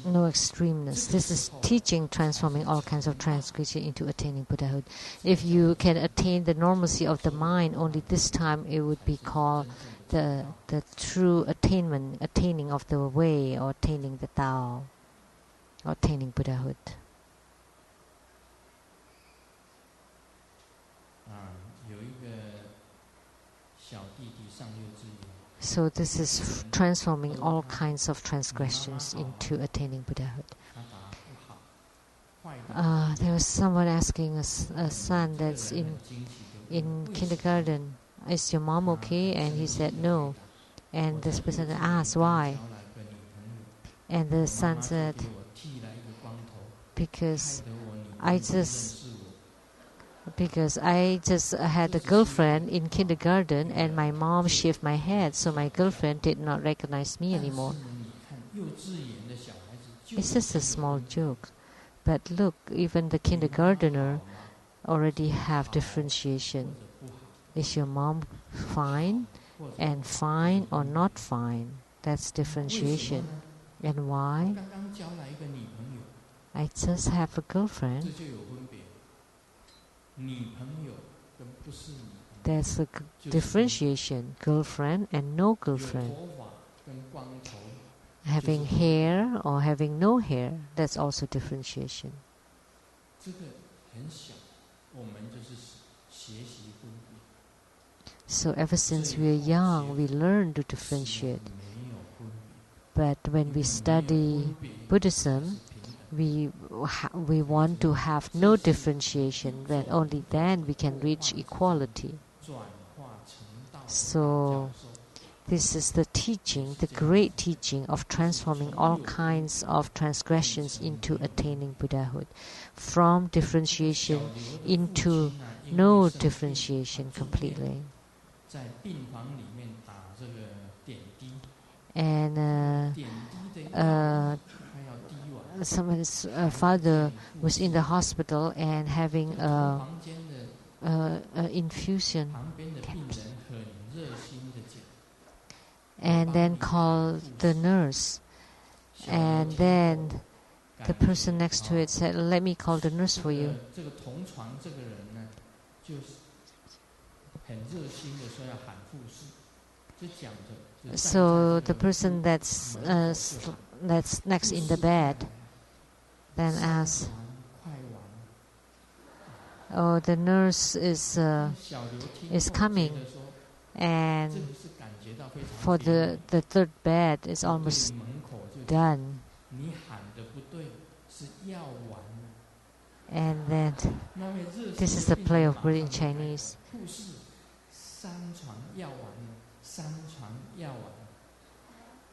Speaker 1: extremeness. This is teaching transforming all kinds of transgression into attaining Buddhahood. If you can attain the normalcy of the mind, only this time it would be called the true attaining of the way, or attaining the Tao, or attaining Buddhahood. So this is transforming all kinds of transgressions into attaining Buddhahood. There was someone asking a son that's in kindergarten, is your mom okay? And he said no. And this person asked why. And the son said, because I just had a girlfriend in kindergarten and my mom shaved my head, so my girlfriend did not recognize me anymore. It's just a small joke. But look, even the kindergartner already have differentiation. Is your mom fine? And fine or not fine? That's differentiation. And why? I just have a girlfriend. That's a differentiation. Girlfriend and no girlfriend. Having hair or having no hair, that's also differentiation. So ever since we are young, we learn to differentiate. But when we study Buddhism, we want to have no differentiation, when only then we can reach equality. So this is the teaching, the great teaching of transforming all kinds of transgressions into attaining Buddhahood. From differentiation into no differentiation completely. and someone's father was in the hospital and having infusion, and then called the nurse, and then the person next to it said, "Let me call the nurse for you." So the person that's next in the bed then asked, "Oh, the nurse is coming, and for the third bed is almost done." And then this is the play of word in Chinese.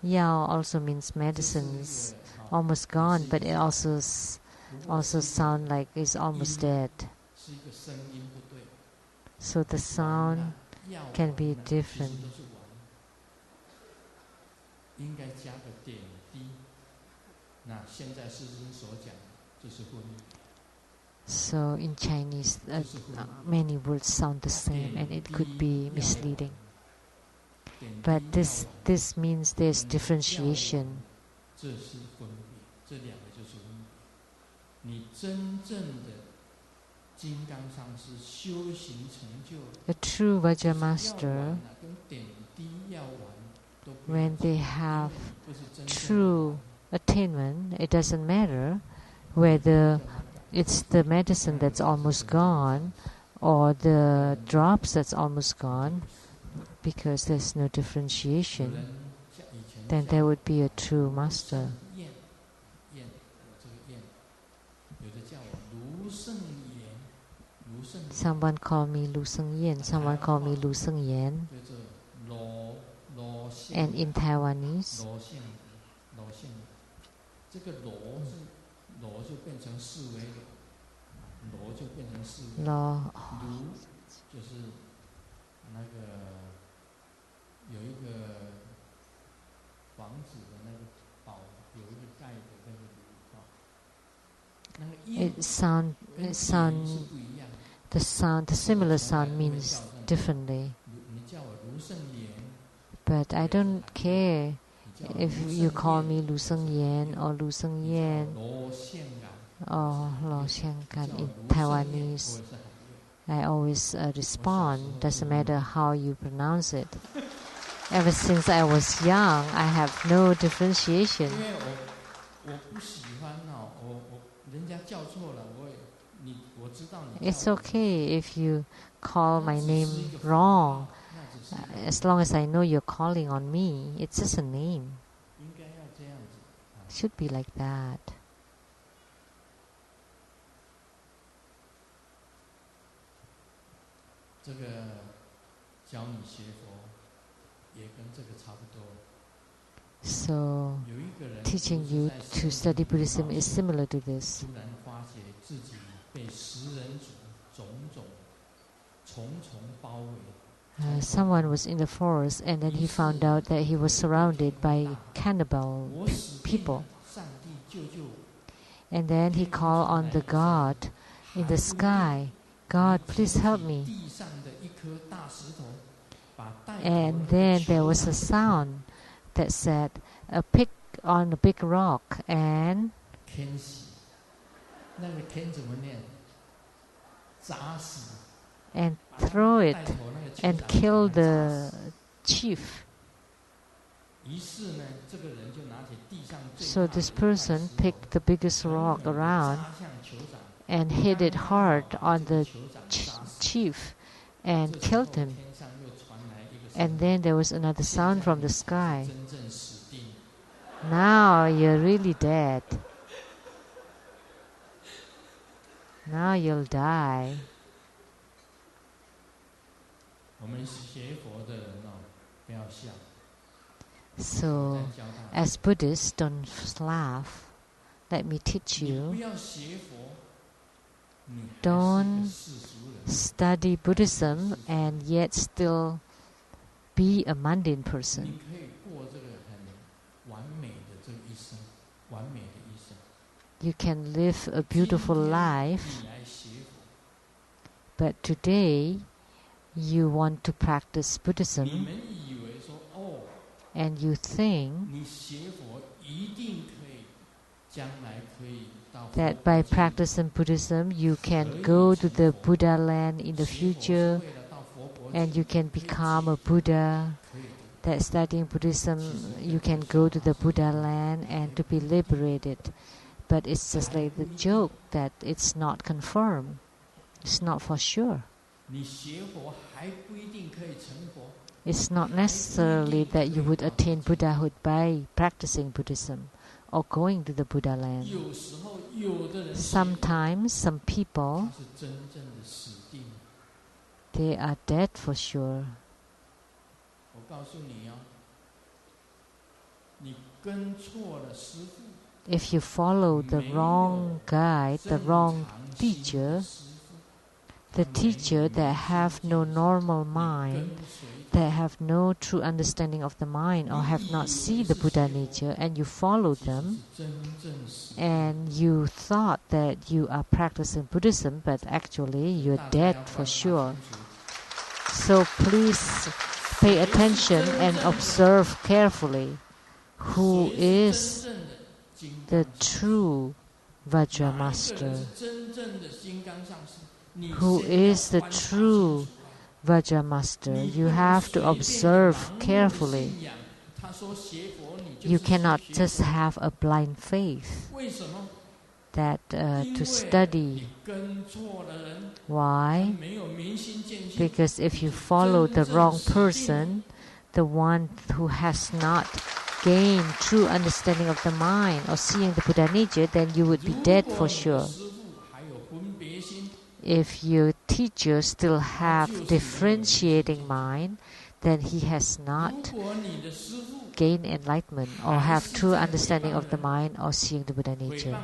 Speaker 1: Yao also means medicines, almost gone, but it also sound like it's almost dead. So the sound can be different. So in Chinese, many words sound the same, and it could be misleading. But this means there's differentiation. A true Vajra master, when they have true attainment, it doesn't matter whether it's the medicine that's almost gone or the drops that's almost gone, because there's no differentiation. Then there would be a true master. Someone called me Lu Sheng-yen, someone called me Lu Sheng-yen. And in Taiwanese, Lo, the similar sound means differently. But I don't care if you call me Lu Sheng-yen or Lu Sheng-yen or Lo Xiang-gan in Taiwanese. I always respond, doesn't matter how you pronounce it. Ever since I was young, I have no differentiation. It's okay if you call my name wrong. As long as I know you're calling on me, it's just a name. It should be like that. So, teaching you to study Buddhism is similar to this. Someone was in the forest, and then he found out that he was surrounded by cannibal people. And then he called on the God in the sky, "God, please help me." And then there was a sound that said, "A pig on a big rock," and throw it and kill the chief. So this person picked the biggest rock around and hit it hard on the chief and killed him. And then there was another sound from the sky. "Now you're really dead. Now you'll die." So, as Buddhists, don't laugh. Let me teach you. Don't study Buddhism and yet still be a mundane person. you can live a beautiful life. But today, you want to practice Buddhism, and you think that by practicing Buddhism, you can go to the Buddha land in the future, and you can become a Buddha. That studying Buddhism, you can go to the Buddha land and to be liberated. But it's just like the joke that it's not confirmed. It's not for sure. It's not necessarily that you would attain Buddhahood by practicing Buddhism or going to the Buddha land. Sometimes some people, they are dead for sure. If you follow the wrong guide, the wrong teacher, the teacher that have no normal mind, that have no true understanding of the mind or have not seen the Buddha nature, and you follow them, and you thought that you are practicing Buddhism, but actually you're dead for sure. So please pay attention and observe carefully who is the true Vajra master. Who is the true Vajra master? You have to observe carefully. You cannot just have a blind faith that to study. Why? Because if you follow the wrong person, the one who has not gained true understanding of the mind or seeing the Buddha nature, then you would be dead for sure. If your teacher still have differentiating mind, then he has not gained enlightenment or have true understanding of the mind or seeing the Buddha nature.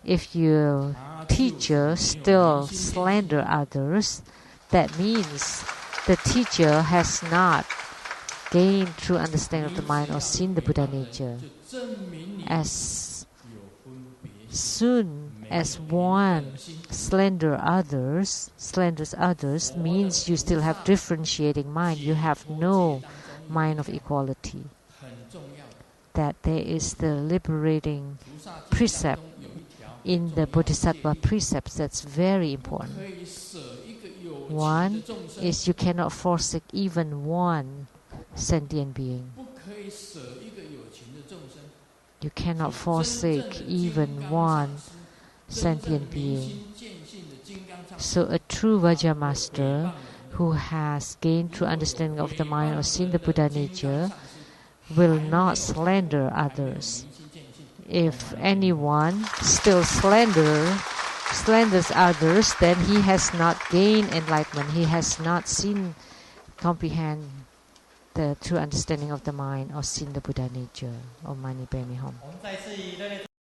Speaker 1: If your teacher still slander others, that means the teacher has not gained true understanding of the mind or seen the Buddha nature. As soon as one slanders others, means you still have differentiating mind. You have no mind of equality. That there is the liberating precept in the Bodhisattva precepts that's very important. One is you cannot forsake even one sentient being. You cannot forsake even one sentient being. So a true Vajra master who has gained true understanding of the mind or seen the Buddha nature will not slander others. If anyone still slanders others, then he has not gained enlightenment. He has not comprehend the true understanding of the mind or seen the Buddha nature. Om Mani Padme Hum.